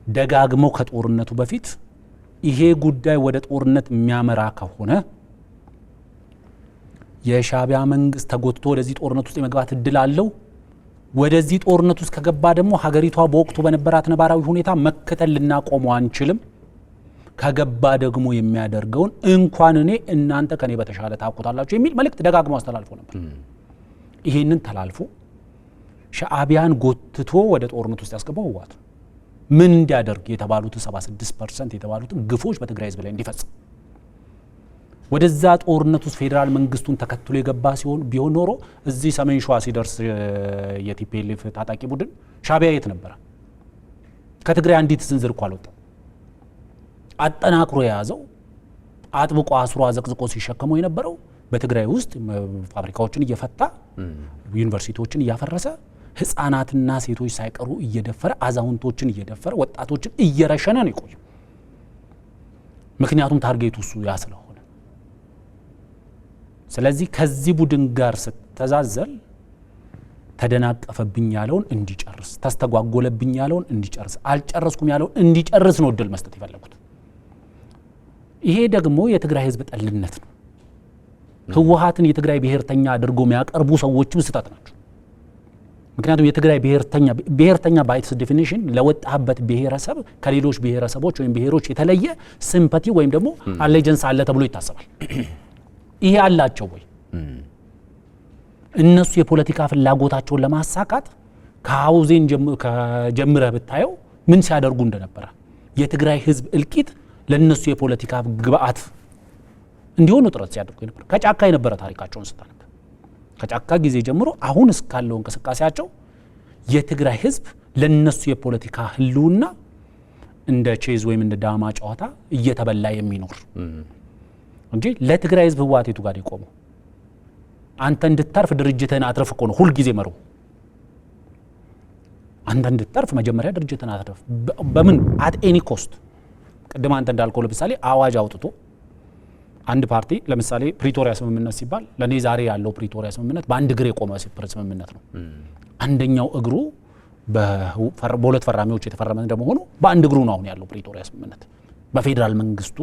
ደጋግመው ከጦርነቱ በፊት ይሄ ጉዳይ ወደ ጦርነት የሚያመራ ከሆነ የሻቢያ መንግስት ተጎትቶ ወደዚህ ጦርነት ውስጥ የመግባት እድል አለው፣ ወደዚህ ጦርነት ውስጥ ከገባ ደግሞ ሀገሪቷ በወቅቱ በነበራት ነባራዊ ሁኔታ መከተል ልናቆመው አንችልም፣ ከገባ ደግሞ የሚያደርገውን እንኳን እኔ እናንተ ከኔ በተሻለ ታውቁታላችሁ የሚል መልእክት ደጋግሞ አስተላልፎ ነበር። ይሄንን ተላልፎ ሻዕቢያን ጎትቶ ወደ ጦርነት ውስጥ ያስገባው ህወሓት ምን እንዲያደርግ የተባሉትን 76% የተባሉትን ግፎች በትግራይ ህዝብ ላይ እንዲፈጽም ወደዛ ጦርነት ውስጥ ፌዴራል መንግስቱን ተከትሎ የገባ ቢሆን ኖሮ እዚህ ሰሜን ሸዋ ሲደርስ የቲፒኤልኤፍ ታጣቂ ቡድን ሻቢያ የት ነበረ? ከትግራይ አንዲት ስንዝር እኮ አልወጣም። አጠናክሮ የያዘው አጥብቆ አስሮ አዘቅዝቆ ሲሸከመው የነበረው በትግራይ ውስጥ ፋብሪካዎችን እየፈታ ዩኒቨርሲቲዎችን እያፈረሰ ህፃናትና ሴቶች ሳይቀሩ እየደፈረ አዛውንቶችን እየደፈረ ወጣቶችን እየረሸነ ነው የቆየው። ምክንያቱም ታርጌቱ እሱ ያ ስለሆነ። ስለዚህ ከዚህ ቡድን ጋር ስተዛዘል ተደናቀፈብኝ ያለውን እንዲጨርስ፣ ተስተጓጎለብኝ ያለውን እንዲጨርስ፣ አልጨረስኩም ያለውን እንዲጨርስ ነው እድል መስጠት የፈለጉት። ይሄ ደግሞ የትግራይ ህዝብ ጠልነት ነው። ህወሓትን የትግራይ ብሔርተኛ አድርጎ የሚያቀርቡ ሰዎችም ስህተት ናቸው። ምክንያቱም የትግራይ ብሔርተኛ ባይትስ ዴፊኒሽን ለወጣበት ብሔረሰብ ከሌሎች ብሔረሰቦች ወይም ብሔሮች የተለየ ሲምፓቲ ወይም ደግሞ አሌጀንስ አለ ተብሎ ይታሰባል። ይሄ አላቸው ወይ? እነሱ የፖለቲካ ፍላጎታቸውን ለማሳካት ከሀውዜን ጀምረህ ብታየው ምን ሲያደርጉ እንደነበረ የትግራይ ህዝብ እልቂት ለነሱ የፖለቲካ ግብአት እንዲሆኑ ጥረት ሲያደርጉ ነበር። ከጫካ የነበረ ታሪካቸውን ስታነብ ከጫካ ጊዜ ጀምሮ አሁን እስካለው እንቅስቃሴያቸው የትግራይ ህዝብ ለነሱ የፖለቲካ ህልውና እንደ ቼዝ ወይም እንደ ዳማ ጨዋታ እየተበላ የሚኖር እንጂ ለትግራይ ህዝብ ህወሓት የቱ ጋር ይቆመው? አንተ እንድታርፍ ድርጅትህን አትርፍ እኮ ነው ሁል ጊዜ መሩ። አንተ እንድታርፍ መጀመሪያ ድርጅትህን አትርፍ። በምን አት ኤኒ ኮስት። ቅድም አንተ እንዳልከው ለምሳሌ አዋጅ አውጥቶ አንድ ፓርቲ ለምሳሌ ፕሪቶሪያ ስምምነት ሲባል ለኔ ዛሬ ያለው ፕሪቶሪያ ስምምነት በአንድ እግር የቆመ ስምምነት ነው። አንደኛው እግሩ በሁለት ፈራሚዎች የተፈረመ እንደመሆኑ በአንድ እግሩ ነው አሁን ያለው ፕሪቶሪያ ስምምነት። በፌዴራል መንግስቱ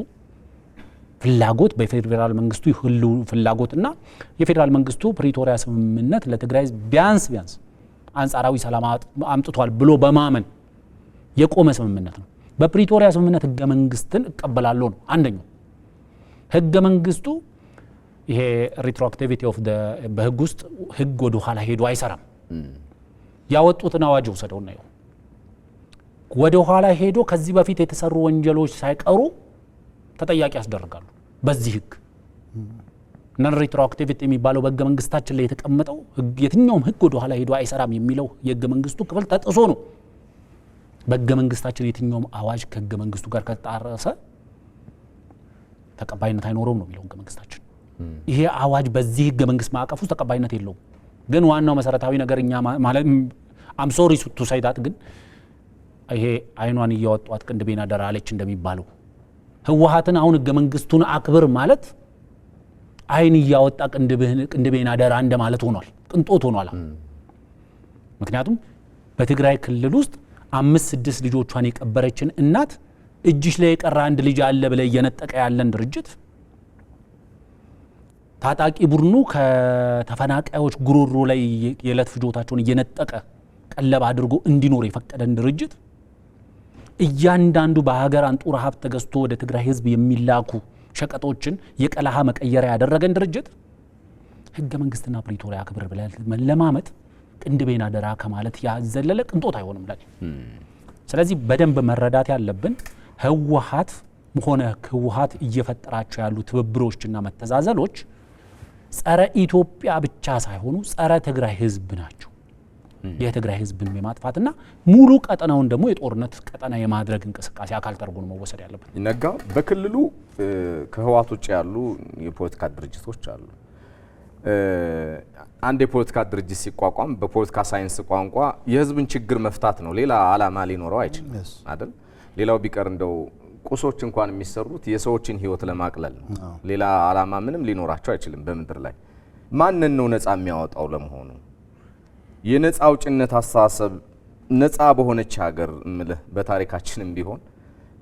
ፍላጎት በፌዴራል መንግስቱ ፍላጎትና የፌዴራል መንግስቱ ፕሪቶሪያ ስምምነት ለትግራይ ቢያንስ አንጻራዊ ሰላም አምጥቷል ብሎ በማመን የቆመ ስምምነት ነው። በፕሪቶሪያ ስምምነት ህገ መንግስትን እቀበላለሁ ነው አንደኛው። ህገ መንግስቱ ይሄ ሪትሮአክቲቪቲ ኦፍ በህግ ውስጥ ህግ ወደ ኋላ ሄዶ አይሰራም። ያወጡትን አዋጅ ወሰደውና ይሁን ወደ ኋላ ሄዶ ከዚህ በፊት የተሰሩ ወንጀሎች ሳይቀሩ ተጠያቂ ያስደርጋሉ በዚህ ህግ ነን ሬትሮአክቲቪቲ የሚባለው በህገ መንግስታችን ላይ የተቀመጠው የትኛውም ህግ ወደ ኋላ ሄዶ አይሰራም የሚለው የህገ መንግስቱ ክፍል ተጥሶ ነው በህገ መንግስታችን የትኛውም አዋጅ ከህገ መንግስቱ ጋር ከተጣረሰ ተቀባይነት አይኖረውም ነው የሚለው ህገ መንግስታችን ይሄ አዋጅ በዚህ ህገ መንግስት ማዕቀፍ ውስጥ ተቀባይነት የለውም ግን ዋናው መሰረታዊ ነገርኛ ማለት አም ሶሪ ቱ ሴይ ዳት ግን ይሄ አይኗን እያወጣት ቅንድቤና ደራለች እንደሚባለው ህወሓትን አሁን ህገ መንግስቱን አክብር ማለት አይን እያወጣ ቅንድቤና ደራ እንደማለት ሆኗል ቅንጦት ሆኗል ምክንያቱም በትግራይ ክልል ውስጥ 5-6 ልጆቿን የቀበረችን እናት እጅሽ ላይ የቀረ አንድ ልጅ አለ ብለ እየነጠቀ ያለን ድርጅት ታጣቂ ቡድኑ ከተፈናቃዮች ጉሮሮ ላይ የዕለት ፍጆታቸውን እየነጠቀ ቀለብ አድርጎ እንዲኖር የፈቀደን ድርጅት እያንዳንዱ በሀገር አንጡራ ሀብት ተገዝቶ ወደ ትግራይ ህዝብ የሚላኩ ሸቀጦችን የቀለሃ መቀየሪያ ያደረገን ድርጅት ህገ መንግስትና ፕሪቶሪያ ክብር ብለ መለማመጥ ቅንድቤና ደራ ከማለት ያዘለለ ቅንጦት አይሆንም ለኔ ስለዚህ በደንብ መረዳት ያለብን ህወሓት ሆነ ህወሓት እየፈጠራቸው ያሉ ትብብሮችና መተዛዘሎች ጸረ ኢትዮጵያ ብቻ ሳይሆኑ ጸረ ትግራይ ህዝብ ናቸው የትግራይ ህዝብን የማጥፋትና ሙሉ ቀጠናውን ደግሞ የጦርነት ቀጠና የማድረግ እንቅስቃሴ አካል ተርጎ ነው መወሰድ ያለበት ይነጋ በክልሉ ከህወሓት ውጭ ያሉ የፖለቲካ ድርጅቶች አሉ አንድ የፖለቲካ ድርጅት ሲቋቋም በፖለቲካ ሳይንስ ቋንቋ የህዝብን ችግር መፍታት ነው ሌላ አላማ ሊኖረው አይችልም አይደል ሌላው ቢቀር እንደው ቁሶች እንኳን የሚሰሩት የሰዎችን ህይወት ለማቅለል ነው ሌላ አላማ ምንም ሊኖራቸው አይችልም በመድር ላይ ማንን ነው ነፃ የሚያወጣው ለመሆኑ የነፃ አውጭነት አስተሳሰብ ነፃ በሆነች ሀገር ምልህ በታሪካችንም ቢሆን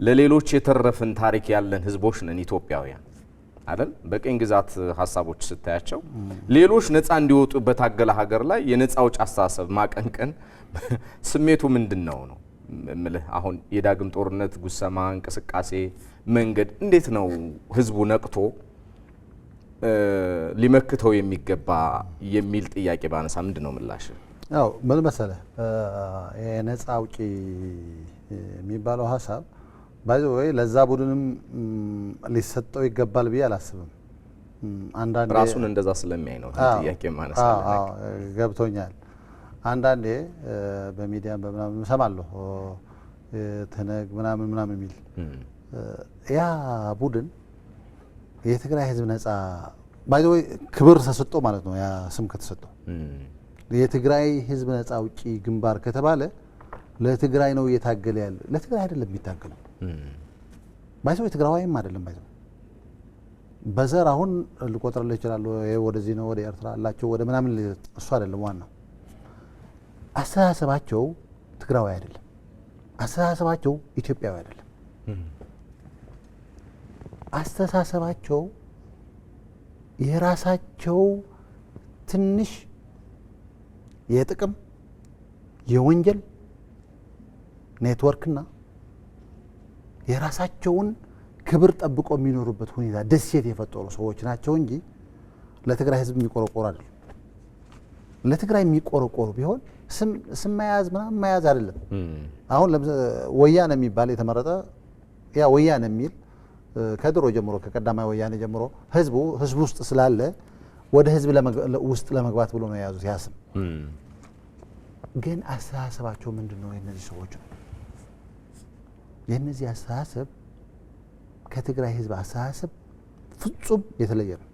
ለሌሎች የተረፈን ታሪክ ያለን ህዝቦች ነን ኢትዮጵያውያን አይደል በቀኝ ግዛት ሐሳቦች ስታያቸው ሌሎች ነፃ እንዲወጡ በታገለ ሀገር ላይ የነፃ አውጭ አስተሳሰብ ማቀንቀን ስሜቱ ምንድነው ነው ምልህ አሁን የዳግም ጦርነት ጉሰማ እንቅስቃሴ መንገድ እንዴት ነው ህዝቡ ነቅቶ ሊመክተው የሚገባ የሚል ጥያቄ ባነሳ ምንድነው ምላሽ ያው ምን መሰለህ የነፃ አውጪ የሚባለው ሐሳብ ባይዘው ለዛ ቡድንም ሊሰጠው ይገባል ብዬ አላስብም አንዳንዴ ራሱን እንደዛ ስለሚያይ ነው ጥያቄ ማነሳለህ ገብቶኛል አንዳንዴ በሚዲያ በመናም ሰማለሁ ተነግ ምናምን የሚል ያ ቡድን የትግራይ ህዝብ ነፃ ባይዘው ክብር ተሰጥቶ ማለት ነው ያ ስም ከተሰጠው የትግራይ ህዝብ ነፃ አውጪ ግንባር ከተባለ ለትግራይ ነው እየታገለ ያለ ለትግራይ አይደለም የሚታገለው ባይዘው የትግራዋይም አይደለም ባይዘው በዘር አሁን ልቆጥርልህ ይችላል ወደዚህ ነው ወደ ኤርትራ አላቸው ወደ ምናምን እሱ አይደለም ዋናው አስተሳሰባቸው ትግራዊ አይደለም አስተሳሰባቸው ኢትዮጵያዊ አይደለም አስተሳሰባቸው የራሳቸው ትንሽ የጥቅም የወንጀል ኔትወርክና የራሳቸውን ክብር ጠብቆ የሚኖሩበት ሁኔታ ደሴት የፈጠሩ ሰዎች ናቸው እንጂ ለትግራይ ህዝብ የሚቆረቆሩ አይደለም ለትግራይ የሚቆረቆሩ ቢሆን ስም መያዝ ምናምን መያዝ አይደለም አሁን ወያኔ የሚባል የተመረጠ ያ ወያኔ የሚል ከድሮ ጀምሮ ከቀዳማዊ ወያኔ ጀምሮ ህዝቡ ውስጥ ስላለ ወደ ህዝብ ውስጥ ለመግባት ብሎ ነው የያዙት ያስም ግን አስተሳሰባቸው ምንድነው የነዚህ ሰዎች የነዚህ አስተሳሰብ ከትግራይ ህዝብ አስተሳሰብ ፍጹም የተለየ ነው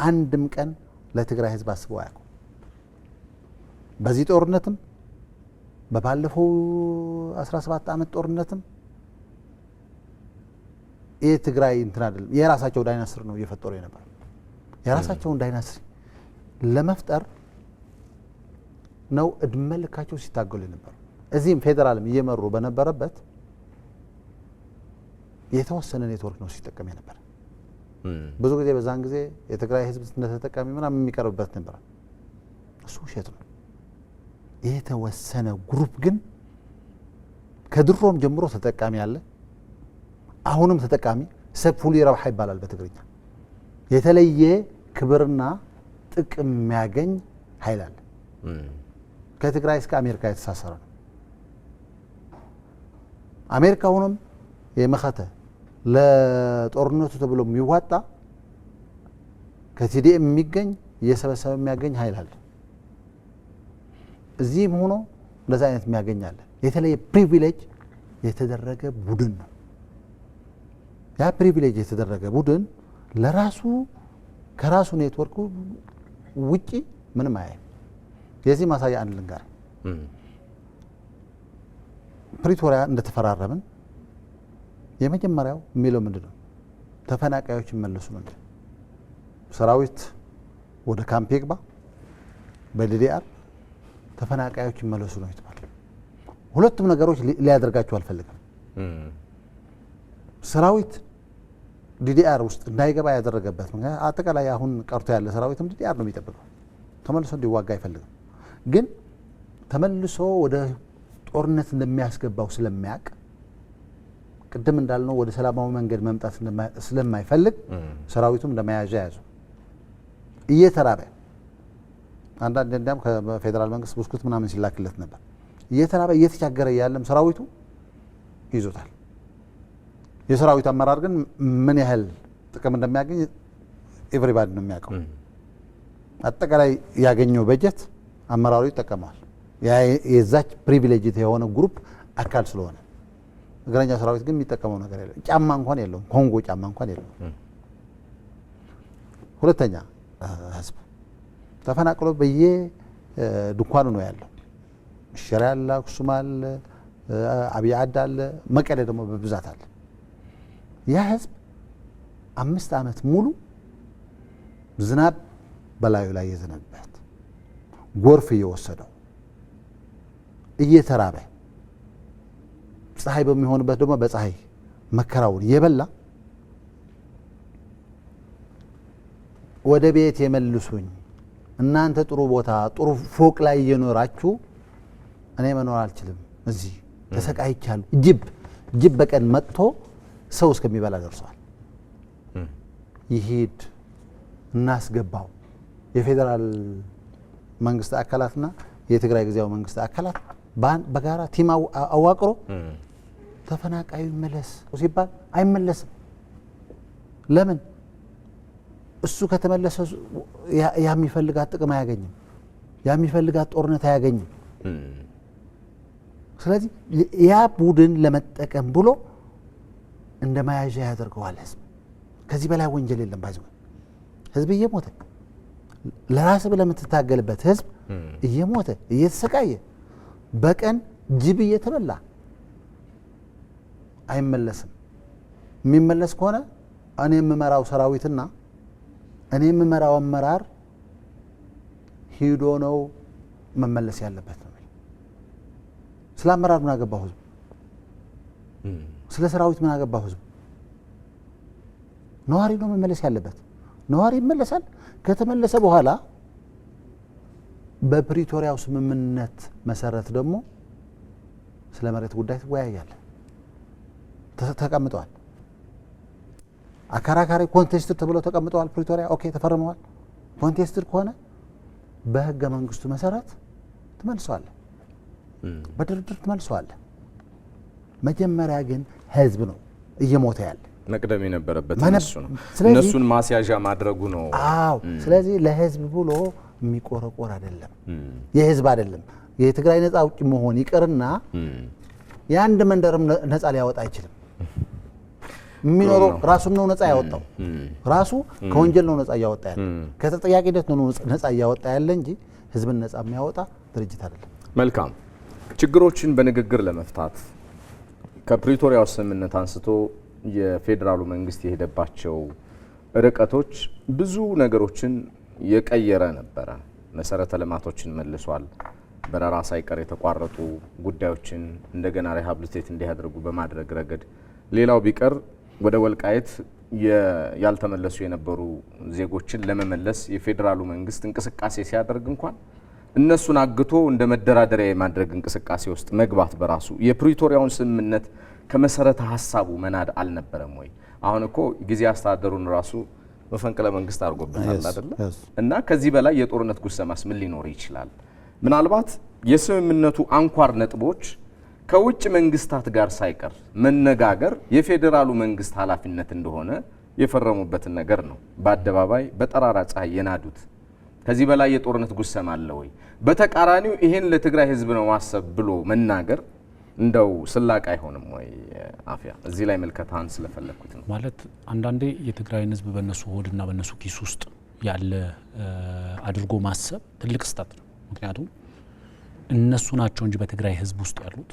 አንድም ቀን ለትግራይ ህዝብ አስበው አያውቁም በዚህ ጦርነትም በባለፈው 17 ዓመት ጦርነትም የትግራይ እንትን አይደለም የራሳቸው ዳይናስር ነው እየፈጠሩ የነበር የራሳቸውን ዳይናስር ለመፍጠር ነው እድመልካቸው ሲታገሉ ነበር እዚህም ፌደራልም እየመሩ በነበረበት የተወሰነ ኔትወርክ ነው ሲጠቀም ነበር ብዙ ጊዜ በዛን ጊዜ የትግራይ ህዝብ እንደተጠቃሚ ምናምን የሚቀርብበት ነበር እሱ ውሸት ነው የተወሰነ ግሩፕ ግን ከድሮም ጀምሮ ተጠቃሚ ያለ አሁንም ተጠቃሚ ሰፉሊ ረብሃ ይባላል በትግርኛ የተለየ ክብርና ጥቅም የሚያገኝ ኃይል አለ ከትግራይ እስከ አሜሪካ የተሳሰረ ነው። አሜሪካውንም የመኸተ ለጦርነቱ ተብሎ የሚዋጣ ከቲዲኤም የሚገኝ እየሰበሰበ የሚያገኝ ኃይል አለ። እዚህም ሆኖ እንደዛ አይነት የሚያገኝ አለ። የተለየ ፕሪቪሌጅ የተደረገ ቡድን ነው። ያ ፕሪቪሌጅ የተደረገ ቡድን ለራሱ ከራሱ ኔትወርኩ ውጪ ምንም አያይም። የዚህ ማሳያ አንድ ልንገር። ፕሪቶሪያ እንደተፈራረምን የመጀመሪያው የሚለው ምንድነው? ተፈናቃዮች ይመለሱ ነው። ሰራዊት ወደ ካምፕ ይግባ፣ በዲዲአር ተፈናቃዮች ይመለሱ ነው የተባለው። ሁለቱም ነገሮች ሊያደርጋቸው አልፈልግም። ሰራዊት ዲዲአር ውስጥ እንዳይገባ ያደረገበት ምክንያት አጠቃላይ አሁን ቀርቶ ያለ ሰራዊትም ዲዲአር ነው የሚጠብቀው። ተመልሶ እንዲዋጋ አይፈልግም። ግን ተመልሶ ወደ ጦርነት እንደሚያስገባው ስለሚያውቅ ቅድም እንዳልነው ወደ ሰላማዊ መንገድ መምጣት ስለማይፈልግ ሰራዊቱም እንደመያዣ ያዙ። እየተራበ አንዳንድ እንዲያም ከፌዴራል መንግስት ብስኩት ምናምን ሲላክለት ነበር። እየተራበ እየተቻገረ ያለም ሰራዊቱ ይዞታል። የሰራዊቱ አመራር ግን ምን ያህል ጥቅም እንደሚያገኝ ኤቭሪባዲ ነው የሚያውቀው። አጠቃላይ ያገኘው በጀት አመራሩ ይጠቀመዋል። የዛች ፕሪቪሌጅ የሆነ ግሩፕ አካል ስለሆነ እግረኛ ሰራዊት ግን የሚጠቀመው ነገር የለም። ጫማ እንኳን የለውም። ኮንጎ ጫማ እንኳን የለውም። ሁለተኛ ህዝብ ተፈናቅሎ በየድንኳኑ ነው ያለው። ሽሬ አለ፣ አክሱም አለ፣ አብይ አዳ አለ፣ መቀሌ ደግሞ በብዛት አለ። ያ ህዝብ 5 ዓመት ሙሉ ዝናብ በላዩ ላይ የዘነበበት ጎርፍ እየወሰደው እየተራበ ፀሐይ በሚሆንበት ደግሞ በፀሐይ መከራውን እየበላ ወደ ቤት የመልሱኝ እናንተ ጥሩ ቦታ ጥሩ ፎቅ ላይ እየኖራችሁ እኔ መኖር አልችልም፣ እዚህ ተሰቃይቻለሁ። ጅብ በቀን መጥቶ ሰው እስከሚበላ ደርሷል። ይሄድ እናስገባው። የፌዴራል መንግስት አካላትና የትግራይ ጊዜያዊ መንግስት አካላት በጋራ ቲም አዋቅሮ ተፈናቃዩ ይመለስ ሲባል አይመለስም። ለምን? እሱ ከተመለሰ የሚፈልጋት ጥቅም አያገኝም፣ የሚፈልጋት ጦርነት አያገኝም። ስለዚህ ያ ቡድን ለመጠቀም ብሎ እንደ መያዣ ያደርገዋል ህዝብ። ከዚህ በላይ ወንጀል የለም። ባይዘው ህዝብ እየሞተ ለራስ ብለህ የምትታገልበት ህዝብ እየሞተ እየተሰቃየ በቀን ጅብ እየተበላ አይመለስም። የሚመለስ ከሆነ እኔ የምመራው ሰራዊትና እኔ የምመራው አመራር ሂዶ ነው መመለስ ያለበት ነው። ስለ አመራር ምን አገባው ህዝብ? ስለ ሰራዊት ምን አገባው ህዝብ? ነዋሪ ነው መመለስ ያለበት። ነዋሪ ይመለሳል። ከተመለሰ በኋላ በፕሪቶሪያው ስምምነት መሰረት ደግሞ ስለ መሬት ጉዳይ ትወያያለ። ተቀምጠዋል። አከራካሪ ኮንቴስትድ ተብለው ተቀምጠዋል። ፕሪቶሪያ ኦኬ ተፈርመዋል። ኮንቴስትድ ከሆነ በህገ መንግስቱ መሰረት ትመልሰዋለ፣ በድርድር ትመልሰዋለ። መጀመሪያ ግን ህዝብ ነው እየሞተ ያለ። መቅደም የነበረበት እነሱ ነው። እነሱን ማስያዣ ማድረጉ ነው። አዎ። ስለዚህ ለህዝብ ብሎ የሚቆረቆር አይደለም፣ የህዝብ አይደለም። የትግራይ ነፃ አውጪ መሆን ይቅርና የአንድ መንደርም ነፃ ሊያወጣ አይችልም። የሚኖረው ራሱን ነው ነፃ ያወጣው። ራሱ ከወንጀል ነው ነፃ እያወጣ ያለ፣ ከተጠያቂነት ነው ነፃ እያወጣ ያለ እንጂ ህዝብን ነፃ የሚያወጣ ድርጅት አይደለም። መልካም። ችግሮችን በንግግር ለመፍታት ከፕሪቶሪያው ስምምነት አንስቶ የፌዴራሉ መንግስት የሄደባቸው ርቀቶች ብዙ ነገሮችን የቀየረ ነበረ። መሰረተ ልማቶችን መልሷል። በረራ ሳይቀር የተቋረጡ ጉዳዮችን እንደገና ሪሃብሊቴት እንዲያደርጉ በማድረግ ረገድ፣ ሌላው ቢቀር ወደ ወልቃይት ያልተመለሱ የነበሩ ዜጎችን ለመመለስ የፌዴራሉ መንግስት እንቅስቃሴ ሲያደርግ እንኳን እነሱን አግቶ እንደ መደራደሪያ የማድረግ እንቅስቃሴ ውስጥ መግባት በራሱ የፕሪቶሪያውን ስምምነት ከመሰረተ ሀሳቡ መናድ አልነበረም ወይ? አሁን እኮ ጊዜ አስተዳደሩን ራሱ መፈንቅለ መንግስት አድርጎበታል አይደለ? እና ከዚህ በላይ የጦርነት ጉሰማስ ምን ሊኖር ይችላል? ምናልባት የስምምነቱ አንኳር ነጥቦች ከውጭ መንግስታት ጋር ሳይቀር መነጋገር የፌዴራሉ መንግስት ኃላፊነት እንደሆነ የፈረሙበትን ነገር ነው በአደባባይ በጠራራ ፀሐይ የናዱት። ከዚህ በላይ የጦርነት ጉሰማ አለ ወይ? በተቃራኒው ይሄን ለትግራይ ህዝብ ነው ማሰብ ብሎ መናገር እንደው ስላቅ አይሆንም ወይ? አፍያ እዚህ ላይ መልከታን ስለፈለኩት ነው። ማለት አንዳንዴ የትግራይን ህዝብ በእነሱ ሆድና በእነሱ ኪስ ውስጥ ያለ አድርጎ ማሰብ ትልቅ ስህተት ነው። ምክንያቱም እነሱ ናቸው እንጂ በትግራይ ህዝብ ውስጥ ያሉት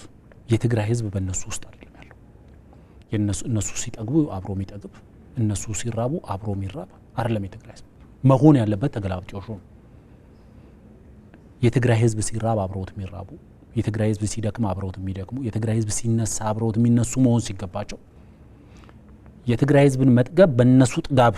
የትግራይ ህዝብ በእነሱ ውስጥ አይደለም ያለው። እነሱ ሲጠግቡ አብሮ የሚጠግብ፣ እነሱ ሲራቡ አብሮ የሚራብ አይደለም የትግራይ ህዝብ መሆን ያለበት። ተገላብጦሽ ነው። የትግራይ ህዝብ ሲራብ አብሮት የሚራቡ፣ የትግራይ ህዝብ ሲደክም አብሮት የሚደክሙ፣ የትግራይ ህዝብ ሲነሳ አብሮት የሚነሱ መሆን ሲገባቸው የትግራይ ህዝብን መጥገብ በእነሱ ጥጋብ፣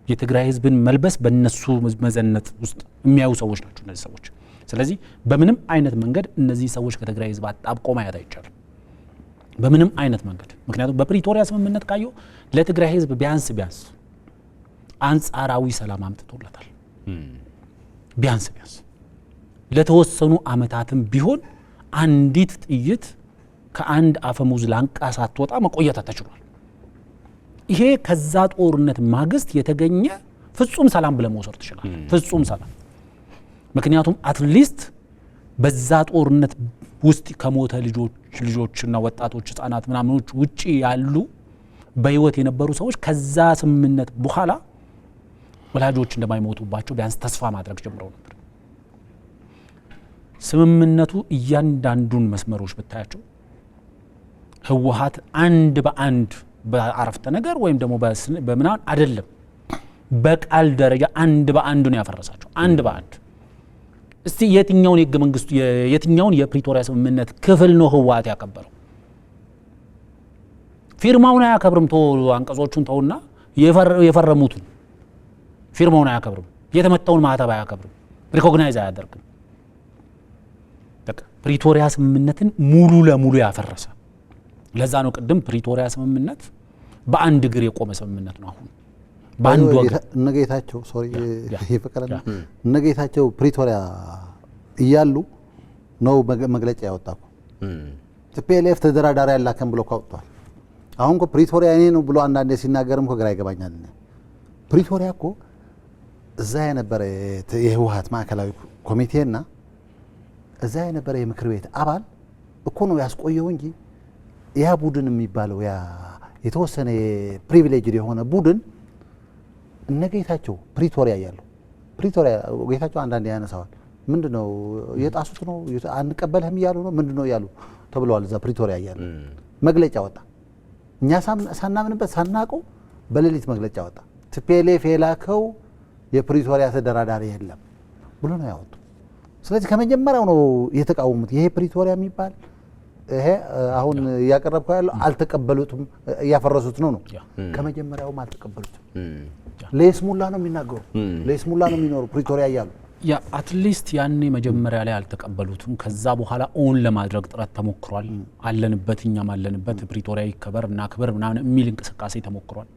የትግራይ ህዝብን መልበስ በእነሱ መዘነጥ ውስጥ የሚያዩ ሰዎች ናቸው እነዚህ ሰዎች። ስለዚህ በምንም አይነት መንገድ እነዚህ ሰዎች ከትግራይ ህዝብ አጣብቆ ማየት አይቻልም፣ በምንም አይነት መንገድ። ምክንያቱም በፕሪቶሪያ ስምምነት ካየው ለትግራይ ህዝብ ቢያንስ አንጻራዊ ሰላም አምጥቶለታል። ቢያንስ ለተወሰኑ አመታትም ቢሆን አንዲት ጥይት ከአንድ አፈሙዝ ላንቃ ሳትወጣ መቆየት ተችሏል። ይሄ ከዛ ጦርነት ማግስት የተገኘ ፍጹም ሰላም ብለ መውሰድ ትችላል። ፍጹም ሰላም። ምክንያቱም አትሊስት በዛ ጦርነት ውስጥ ከሞተ ልጆችና ወጣቶች ህፃናት ምናምኖች ውጪ ያሉ በህይወት የነበሩ ሰዎች ከዛ ስምምነት በኋላ ወላጆች እንደማይሞቱባቸው ቢያንስ ተስፋ ማድረግ ጀምረው ነበር። ስምምነቱ እያንዳንዱን መስመሮች ብታያቸው ህወሓት አንድ በአንድ በአረፍተ ነገር ወይም ደግሞ በምናምን አይደለም፣ በቃል ደረጃ አንድ በአንድ ነው ያፈረሳቸው። አንድ በአንድ እስቲ የትኛውን የህገ መንግስቱ የትኛውን የፕሪቶሪያ ስምምነት ክፍል ነው ህወሓት ያከበረው? ፊርማውን አያከብርም። አንቀጾቹን ተውና የፈረሙትን ፊርማውን አያከብርም። የተመታውን ማህተብ አያከብርም። ሪኮግናይዝ አያደርግም። በቃ ፕሪቶሪያ ስምምነትን ሙሉ ለሙሉ ያፈረሰ። ለዛ ነው ቅድም ፕሪቶሪያ ስምምነት በአንድ እግር የቆመ ስምምነት ነው። አሁን በአንድ ወገን እነጌታቸው ይፈቀደና እነጌታቸው ፕሪቶሪያ እያሉ ነው መግለጫ ያወጣው። ቲፒኤልኤፍ ተደራዳሪ ያላከም ብሎ ካወጣል። አሁን እኮ ፕሪቶሪያ እኔ ነው ብሎ አንዳንዴ ሲናገርም ግራ ይገባኛል። ፕሪቶሪያ እኮ እዛ የነበረ የህወሓት ማዕከላዊ ኮሚቴና እዛ የነበረ የምክር ቤት አባል እኮ ነው ያስቆየው እንጂ ያ ቡድን የሚባለው ያ የተወሰነ ፕሪቪሌጅድ የሆነ ቡድን እነጌታቸው ፕሪቶሪያ ያለው ፕሪቶሪያ ጌታቸው አንዳንዴ ያነሳዋል። ምንድነው የጣሱት ነው አንቀበልህም እያሉ ነው ምንድነው ያሉ ተብለዋል። እዛ ፕሪቶሪያ ያለ መግለጫ ወጣ። እኛ ሳናምንበት ሳናቀው በሌሊት መግለጫ ወጣ። ቲፒኤልኤፍ የላከው የፕሪቶሪያ ተደራዳሪ የለም ብሎ ነው ያወጡ። ስለዚህ ከመጀመሪያው ነው የተቃወሙት። ይሄ ፕሪቶሪያ የሚባል ይሄ አሁን እያቀረብከው ያለው አልተቀበሉትም፣ እያፈረሱት ነው። ከመጀመሪያውም አልተቀበሉትም። ለይስሙላ ነው የሚናገሩ፣ ለይስሙላ ነው የሚኖሩ ፕሪቶሪያ እያሉ ያ አትሊስት ያኔ መጀመሪያ ላይ አልተቀበሉትም። ከዛ በኋላ ኦን ለማድረግ ጥረት ተሞክሯል። አለንበት፣ እኛም አለንበት፣ ፕሪቶሪያ ይከበር እና ክብር ምናምን የሚል እንቅስቃሴ ተሞክሯል።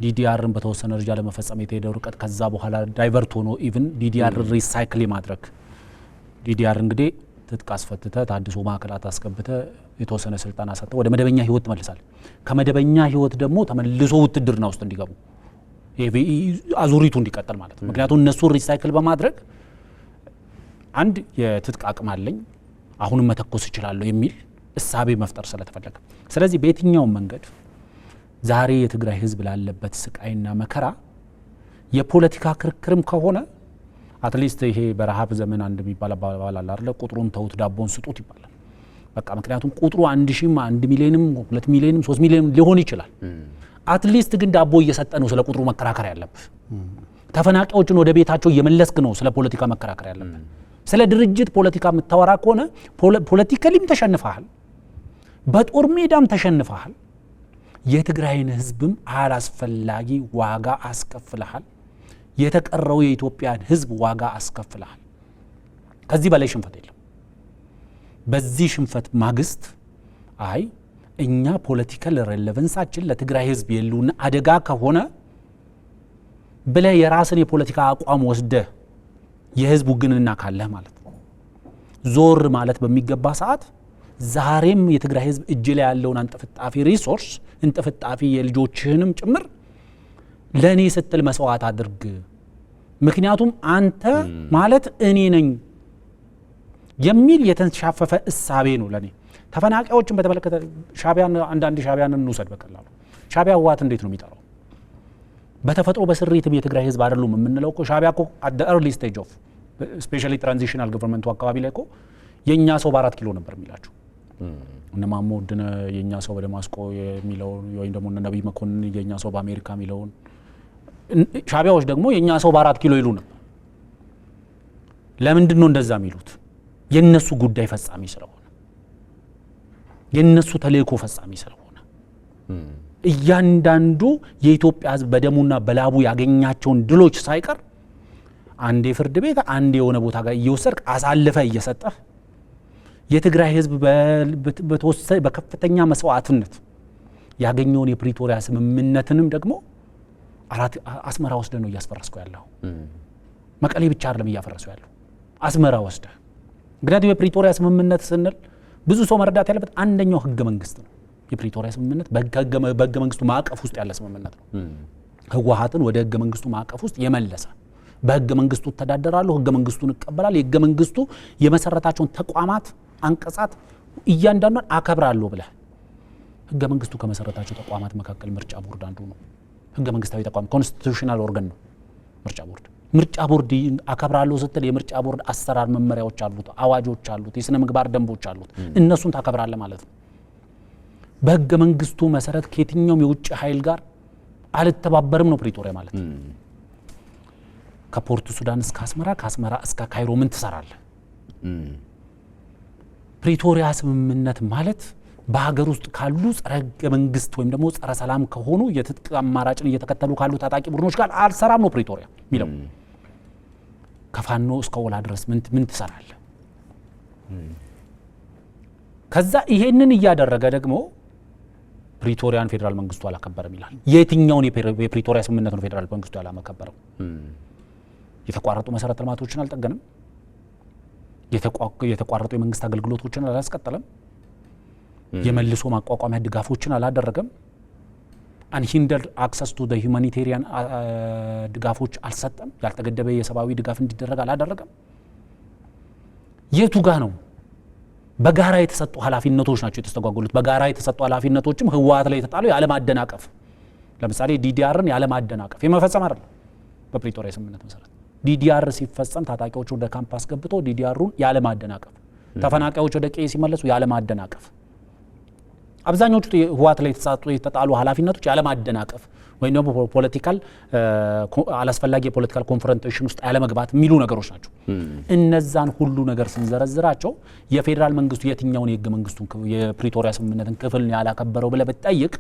ዲዲአርን በተወሰነ ደረጃ ለመፈጸም የተሄደው ርቀት ከዛ በኋላ ዳይቨርት ሆኖ ኢቭን ዲዲአር ሪሳይክል ማድረግ ዲዲአር እንግዲህ ትጥቅ አስፈትተ ታድሶ ማዕከላት አስገብተ የተወሰነ ስልጣን አሰጥተ ወደ መደበኛ ህይወት መልሳል። ከመደበኛ ህይወት ደግሞ ተመልሶ ውትድርና ውስጥ እንዲገቡ አዙሪቱ እንዲቀጥል ማለት ነው። ምክንያቱም እነሱ ሪሳይክል በማድረግ አንድ የትጥቅ አቅም አለኝ አሁንም መተኮስ እችላለሁ የሚል እሳቤ መፍጠር ስለተፈለገ፣ ስለዚህ በየትኛውም መንገድ ዛሬ የትግራይ ህዝብ ላለበት ስቃይና መከራ የፖለቲካ ክርክርም ከሆነ አትሊስት ይሄ በረሃብ ዘመን አንድ የሚባል አባባል አለ አይደል? ቁጥሩን ተውት ዳቦን ስጡት ይባላል። በቃ ምክንያቱም ቁጥሩ 1000ም 1 ሚሊዮንም 2 ሚሊዮንም 3 ሚሊዮንም ሊሆን ይችላል። አትሊስት ግን ዳቦ እየሰጠ ነው ስለ ቁጥሩ መከራከር ያለብህ። ተፈናቃዮችን ወደ ቤታቸው እየመለስክ ነው ስለ ፖለቲካ መከራከር ያለብህ። ስለ ድርጅት ፖለቲካ የምታወራ ከሆነ ፖለቲካሊም ተሸንፈሃል፣ በጦር ሜዳም ተሸንፈሃል። የትግራይን ህዝብም አላስፈላጊ ዋጋ አስከፍለሃል። የተቀረው የኢትዮጵያን ህዝብ ዋጋ አስከፍለሃል። ከዚህ በላይ ሽንፈት የለም። በዚህ ሽንፈት ማግስት አይ እኛ ፖለቲካል ሬሌቫንሳችን ለትግራይ ህዝብ የሉና አደጋ ከሆነ ብለህ የራስን የፖለቲካ አቋም ወስደህ የህዝቡ ግንና ካለህ ማለት ነው ዞር ማለት በሚገባ ሰዓት ዛሬም የትግራይ ህዝብ እጅ ላይ ያለውን አንጠፍጣፊ ሪሶርስ እንጠፍጣፊ የልጆችህንም ጭምር ለኔ ስትል መስዋዕት አድርግ ምክንያቱም አንተ ማለት እኔ ነኝ የሚል የተንሻፈፈ እሳቤ ነው ለኔ ተፈናቃዮችን በተመለከተ ሻቢያን አንዳንድ ሻቢያን እንውሰድ በቀላሉ ሻቢያ ህወሓት እንዴት ነው የሚጠራው በተፈጥሮ በስሪትም የትግራይ ህዝብ አይደሉም የምንለው እኮ ሻቢያ እኮ at the early stage of especially transitional government አካባቢ ላይ እኮ የኛ ሰው በ4 ኪሎ ነበር የሚላቸው እነ ማሞድነ የኛ ሰው በደማስቆ የሚለው ወይም ደግሞ እነ ነብይ መኮንን የኛ ሰው በአሜሪካ የሚለው ሻቢያዎች ደግሞ የኛ ሰው በ4 ኪሎ ይሉ ነበር ለምንድን ነው እንደዛ የሚሉት የነሱ ጉዳይ ፈጻሚ ስለሆነ የነሱ ተልእኮ ፈጻሚ ስለሆነ እያንዳንዱ የኢትዮጵያ ህዝብ በደሙና በላቡ ያገኛቸውን ድሎች ሳይቀር አንዴ ፍርድ ቤት አንዴ የሆነ ቦታ ጋር እየወሰድክ አሳልፈ እየሰጠህ የትግራይ ህዝብ በከፍተኛ መስዋዕትነት ያገኘውን የፕሪቶሪያ ስምምነትንም ደግሞ አስመራ ወስደ ነው እያስፈረስከው ያለው መቀሌ ብቻ አይደለም እያፈረሰው ያለው አስመራ ወስደ እንግዲህ የፕሪቶሪያ ስምምነት ስንል ብዙ ሰው መረዳት ያለበት አንደኛው ህገ መንግስት ነው የፕሪቶሪያ ስምምነት በህገ መንግስቱ ማዕቀፍ ውስጥ ያለ ስምምነት ነው ህወሓትን ወደ ህገ መንግስቱ ማዕቀፍ ውስጥ የመለሰ በህገ መንግስቱ ተዳደራሉ ህገ መንግስቱን ይቀበላል የህገ መንግስቱ የመሰረታቸውን ተቋማት አንቀጻት እያንዳንዱን አከብራለሁ ብለ ህገ መንግስቱ ከመሰረታቸው ተቋማት መካከል ምርጫ ቦርድ አንዱ ነው ህገ መንግስታዊ ተቋም ኮንስቲቱሽናል ኦርጋን ነው ምርጫ ቦርድ አከብራለሁ ስትል የምርጫ ቦርድ አሰራር መመሪያዎች አሉት አዋጆች አሉት የስነ ምግባር ደንቦች አሉት እነሱን ታከብራለህ ማለት ነው በህገ መንግስቱ መሰረት ከየትኛውም የውጭ ኃይል ጋር አልተባበርም ነው ፕሪቶሪያ ማለት ከፖርቱ ሱዳን እስከ አስመራ ከአስመራ እስከ ካይሮ ምን ትሰራለህ ፕሪቶሪያ ስምምነት ማለት በሀገር ውስጥ ካሉ ጸረ ህገ መንግስት ወይም ደግሞ ጸረ ሰላም ከሆኑ የትጥቅ አማራጭን እየተከተሉ ካሉ ታጣቂ ቡድኖች ጋር አልሰራም ነው ፕሪቶሪያ የሚለው ከፋኖ እስከ ወላ ድረስ ምን ትሰራለህ ከዛ ይሄንን እያደረገ ደግሞ ፕሪቶሪያን ፌደራል መንግስቱ አላከበረም ይላል የትኛውን የፕሪቶሪያ ስምምነት ነው ፌደራል መንግስቱ ያላከበረው የተቋረጡ መሰረተ ልማቶችን አልጠገነም የተቋረጡ የመንግስት አገልግሎቶችን አላስቀጠለም የመልሶ ማቋቋሚያ ድጋፎችን አላደረገም unhindered access to the humanitarian ድጋፎች አልሰጠም ያልተገደበ የሰብአዊ ድጋፍ እንዲደረግ አላደረገም የቱ ጋር ነው በጋራ የተሰጡ ኃላፊነቶች ናቸው የተስተጓጎሉት በጋራ የተሰጡ ኃላፊነቶችም ህወሓት ላይ የተጣሉ ያለ ማደናቀፍ ለምሳሌ ዲዲአርን ያለ ማደናቀፍ የመፈጸም አይደል በፕሪቶሪያ ስምምነት መሰረት ዲዲአር ሲፈጸም ታጣቂዎች ወደ ካምፓስ ገብቶ ዲዲአሩን ያለ ማደናቀፍ ተፈናቃዮች ወደ ቀዬ ሲመለሱ ያለ ማደናቀፍ አብዛኞቹ ህወሓት ላይ የተጣሉ ኃላፊነቶች ያለ ማደናቀፍ ወይም ደግሞ ፖለቲካል አላስፈላጊ የፖለቲካል ኮንፍሮንቴሽን ውስጥ ያለ መግባት የሚሉ ነገሮች ናቸው እነዛን ሁሉ ነገር ስንዘረዝራቸው የፌደራል መንግስቱ የትኛውን የህገ መንግስቱን የፕሪቶሪያ ስምምነትን ክፍል ያላከበረው ብለህ ብትጠይቅ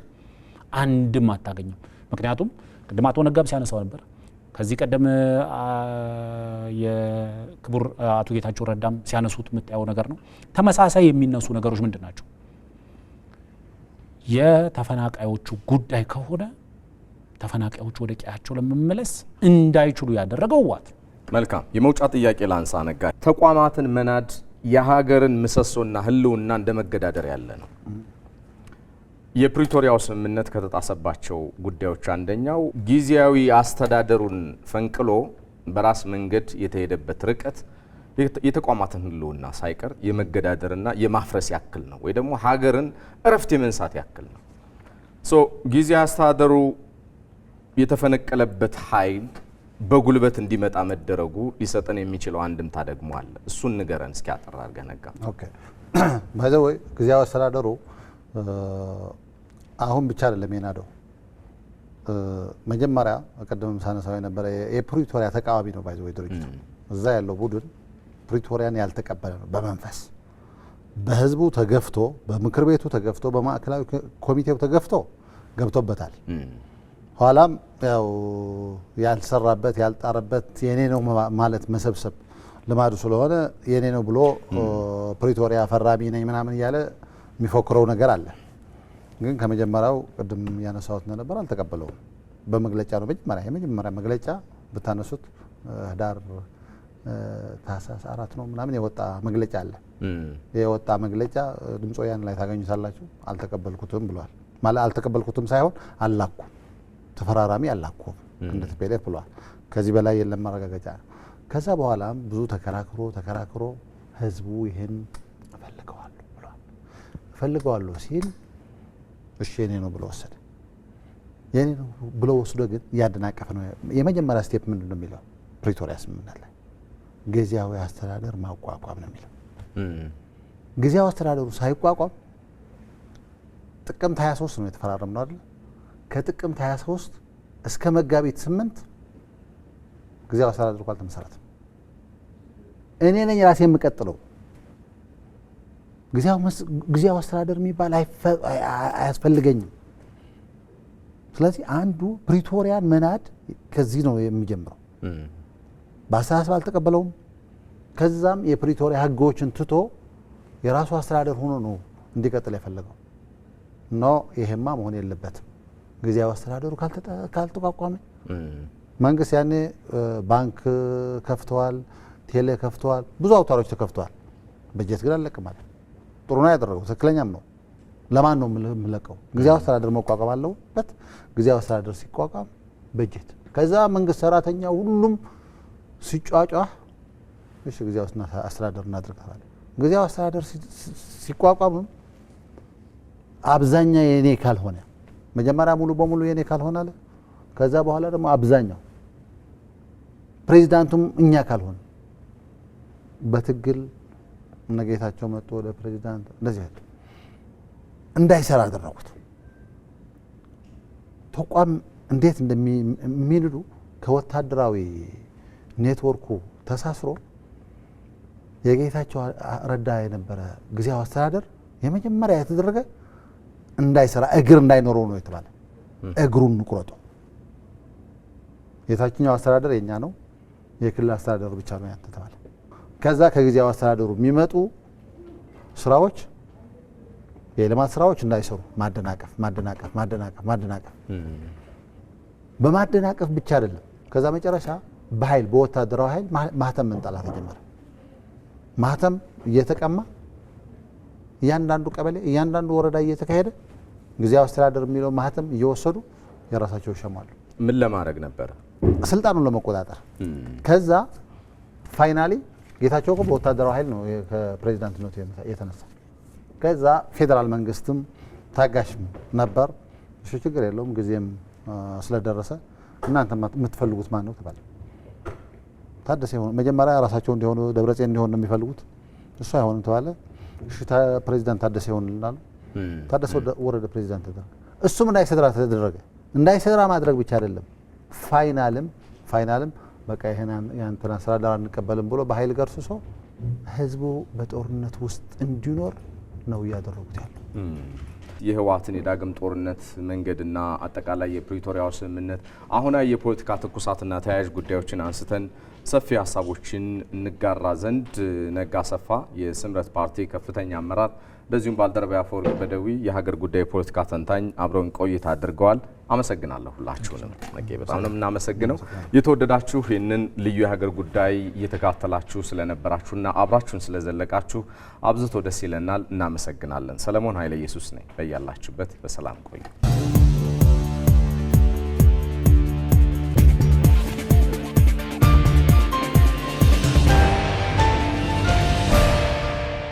አንድም አታገኝም ምክንያቱም ቅድም አቶ ነጋብ ሲያነሳው ነበር ከዚህ ቀደም የክቡር አቶ ጌታቸው ረዳም ሲያነሱት የምታየው ነገር ነው ተመሳሳይ የሚነሱ ነገሮች ምንድን ናቸው የተፈናቃዮቹ ጉዳይ ከሆነ ተፈናቃዮቹ ወደ ቀያቸው ለመመለስ እንዳይችሉ ያደረገው ህወሓት መልካም የመውጫ ጥያቄ ላንሳ ነጋ ተቋማትን መናድ የሀገርን ምሰሶና ህልውና እንደመገዳደር ያለ ነው የፕሪቶሪያው ስምምነት ከተጣሰባቸው ጉዳዮች አንደኛው ጊዜያዊ አስተዳደሩን ፈንቅሎ በራስ መንገድ የተሄደበት ርቀት የተቋማትን ህልውና ሳይቀር የመገዳደርና የማፍረስ ያክል ነው ወይ ደግሞ ሀገርን እረፍት የመንሳት ያክል ነው ጊዜያዊ አስተዳደሩ የተፈነቀለበት ኃይል በጉልበት እንዲመጣ መደረጉ ሊሰጠን የሚችለው አንድምታ ደግሞ አለ እሱን ንገረን እስኪ አጠር አድርገህ ነጋ ኦኬ ባይ ዘ ወይ ጊዜያዊ አስተዳደሩ አሁን ብቻ አይደለም የናደው መጀመሪያ ቀደም ሳነሳው የነበረ የፕሪቶሪያ ተቃዋሚ ነው ባይ ዘ ወይ ድርጅቱ እዛ ያለው ቡድን ፕሪቶሪያን ያልተቀበለ ነው በመንፈስ በህዝቡ ተገፍቶ በምክር ቤቱ ተገፍቶ በማዕከላዊ ኮሚቴው ተገፍቶ ገብቶበታል ኋላም ያው ያልሰራበት ያልጣረበት የኔ ነው ማለት መሰብሰብ ልማዱ ስለሆነ የኔ ነው ብሎ ፕሪቶሪያ ፈራሚ ነኝ ምናምን እያለ የሚፎክረው ነገር አለ ግን ከመጀመሪያው ቅድም ያነሳሁት ነበር አልተቀበለውም በመግለጫ ነው የመጀመሪያ መግለጫ ብታነሱት ህዳር ታህሳስ 4 ነው ምናምን የወጣ መግለጫ አለ። የወጣ መግለጫ ድምፅ ወያነ ላይ ታገኙታላችሁ። አልተቀበልኩትም ብሏል። ማለት አልተቀበልኩትም ሳይሆን አላኩ ተፈራራሚ አላኩ እንደ TPLF ብሏል። ከዚህ በላይ የለም ማረጋገጫ። ከዛ በኋላም ብዙ ተከራክሮ ህዝቡ ይሄን እፈልገዋለሁ ብሏል። እፈልገዋለሁ ሲል እሺ የኔ ነው ብሎ ወሰደ። የኔ ነው ብሎ ወስዶ ግን ያደናቀፈ ነው። የመጀመሪያ ስቴፕ ምንድነው የሚለው ፕሪቶሪያ ስምምነት ላይ ጊዜያዊ አስተዳደር ማቋቋም ነው የሚለው። ጊዜያዊ አስተዳደሩ ሳይቋቋም ጥቅምት 23 ነው የተፈራረምነው አይደል? ከጥቅምት 23 እስከ መጋቢት 8 ጊዜያዊ አስተዳደሩ ካልተመሰረተ እኔ ነኝ ራሴ የምቀጥለው። ጊዜያዊ አስተዳደር የሚባል አያስፈልገኝም። ስለዚህ አንዱ ፕሪቶሪያን መናድ ከዚህ ነው የሚጀምረው። በአስተሳሰብ አልተቀበለውም። ከዛም የፕሪቶሪያ ህጎችን ትቶ የራሱ አስተዳደር ሆኖ ነው እንዲቀጥል የፈለገው። ይሄማ መሆን የለበትም። ጊዜያዊ አስተዳደሩ ካልተቋቋመ መንግስት ያኔ ባንክ ከፍተዋል፣ ቴሌ ከፍተዋል፣ ብዙ አውታሮች ተከፍተዋል። በጀት ግን አልለቅም አለ። ጥሩ ነው ያደረገው፣ ትክክለኛም ነው። ለማን ነው የምለቀው? ጊዜያዊ አስተዳደር መቋቋም አለበት። ጊዜያዊ አስተዳደር ሲቋቋም በጀት፣ ከዛ መንግስት ሰራተኛ ሁሉም ሲጫጫ እሺ ጊዜያዊ አስተዳደር እናድርጋለን። ጊዜያዊ አስተዳደር ሲቋቋም አብዛኛው የኔ ካልሆነ መጀመሪያ ሙሉ በሙሉ የኔ ካልሆነ አለ። ከዛ በኋላ ደግሞ አብዛኛው ፕሬዚዳንቱም እኛ ካልሆነ በትግል እነጌታቸው መጥቶ ወደ ፕሬዚዳንት እንደዚህ እንዳይሰራ አደረጉት። ተቋም እንዴት እንደሚንዱ ከወታደራዊ ኔትወርኩ ተሳስሮ የጌታቸው ረዳ የነበረ ጊዜያዊ አስተዳደር የመጀመሪያ የተደረገ እንዳይሰራ እግር እንዳይኖረው ነው የተባለ። እግሩን ቁረጡ። የታችኛው አስተዳደር የኛ ነው፣ የክልል አስተዳደሩ ብቻ ነው ያንተ ተባለ። ከዛ ከጊዜያዊ አስተዳደሩ የሚመጡ ስራዎች የልማት ስራዎች እንዳይሰሩ ማደናቀፍ። በማደናቀፍ ብቻ አይደለም። ከዛ መጨረሻ በኃይል በወታደራዊ ኃይል ማህተም መንጠላት ተጀመረ። ማህተም እየተቀማ እያንዳንዱ ቀበሌ እያንዳንዱ ወረዳ እየተካሄደ ጊዜያዊ አስተዳደር የሚለው ማህተም እየወሰዱ የራሳቸው ይሸማሉ። ምን ለማድረግ ነበር? ስልጣኑን ለመቆጣጠር። ከዛ ፋይናሊ ጌታቸው በወታደራዊ ኃይል ነው ከፕሬዚዳንትነቱ የተነሳ። ከዛ ፌዴራል መንግስትም ታጋሽ ነበር። እሺ ችግር የለውም ጊዜም ስለደረሰ እናንተ የምትፈልጉት ማን ነው ተባለ። ታደሰ ይሆን መጀመሪያ ራሳቸው እንዲሆኑ ደብረጽዮን እንዲሆን ነው የሚፈልጉት። እሱ አይሆንም ተባለ። እሺ ፕሬዚዳንት ታደሰ ይሆንልናል። ታደሰ ወረደ ፕሬዚዳንት ተደረገ። እሱም እንዳይሰራ ተደረገ። እንዳይሰራ ማድረግ ብቻ አይደለም ፋይናልም በቃ ይሄን ያንተና አስተዳደር አንቀበልም ብሎ በኃይል ገርሶ ህዝቡ በጦርነት ውስጥ እንዲኖር ነው እያደረጉት ያለው። የህወሓትን የዳግም ጦርነት መንገድና አጠቃላይ የፕሪቶሪያው ስምምነት አሁናዊ የፖለቲካ ትኩሳትና ተያያዥ ጉዳዮችን አንስተን ሰፊ ሀሳቦችን እንጋራ ዘንድ ነጋ ሰፋ የስምረት ፓርቲ ከፍተኛ አመራር እንደዚሁም ባልደረባ አፈወርቅ በደዊ የሀገር ጉዳይ ፖለቲካ ተንታኝ አብረውን ቆይታ አድርገዋል። አመሰግናለሁ ሁላችሁንም። ነጌ በጣም ነው የምናመሰግነው። የተወደዳችሁ ይህንን ልዩ የሀገር ጉዳይ እየተካተላችሁ ስለነበራችሁና አብራችሁን ስለዘለቃችሁ አብዝቶ ደስ ይለናል። እናመሰግናለን። ሰለሞን ኃይለ ኢየሱስ ነኝ። በያላችሁበት በሰላም ቆዩ።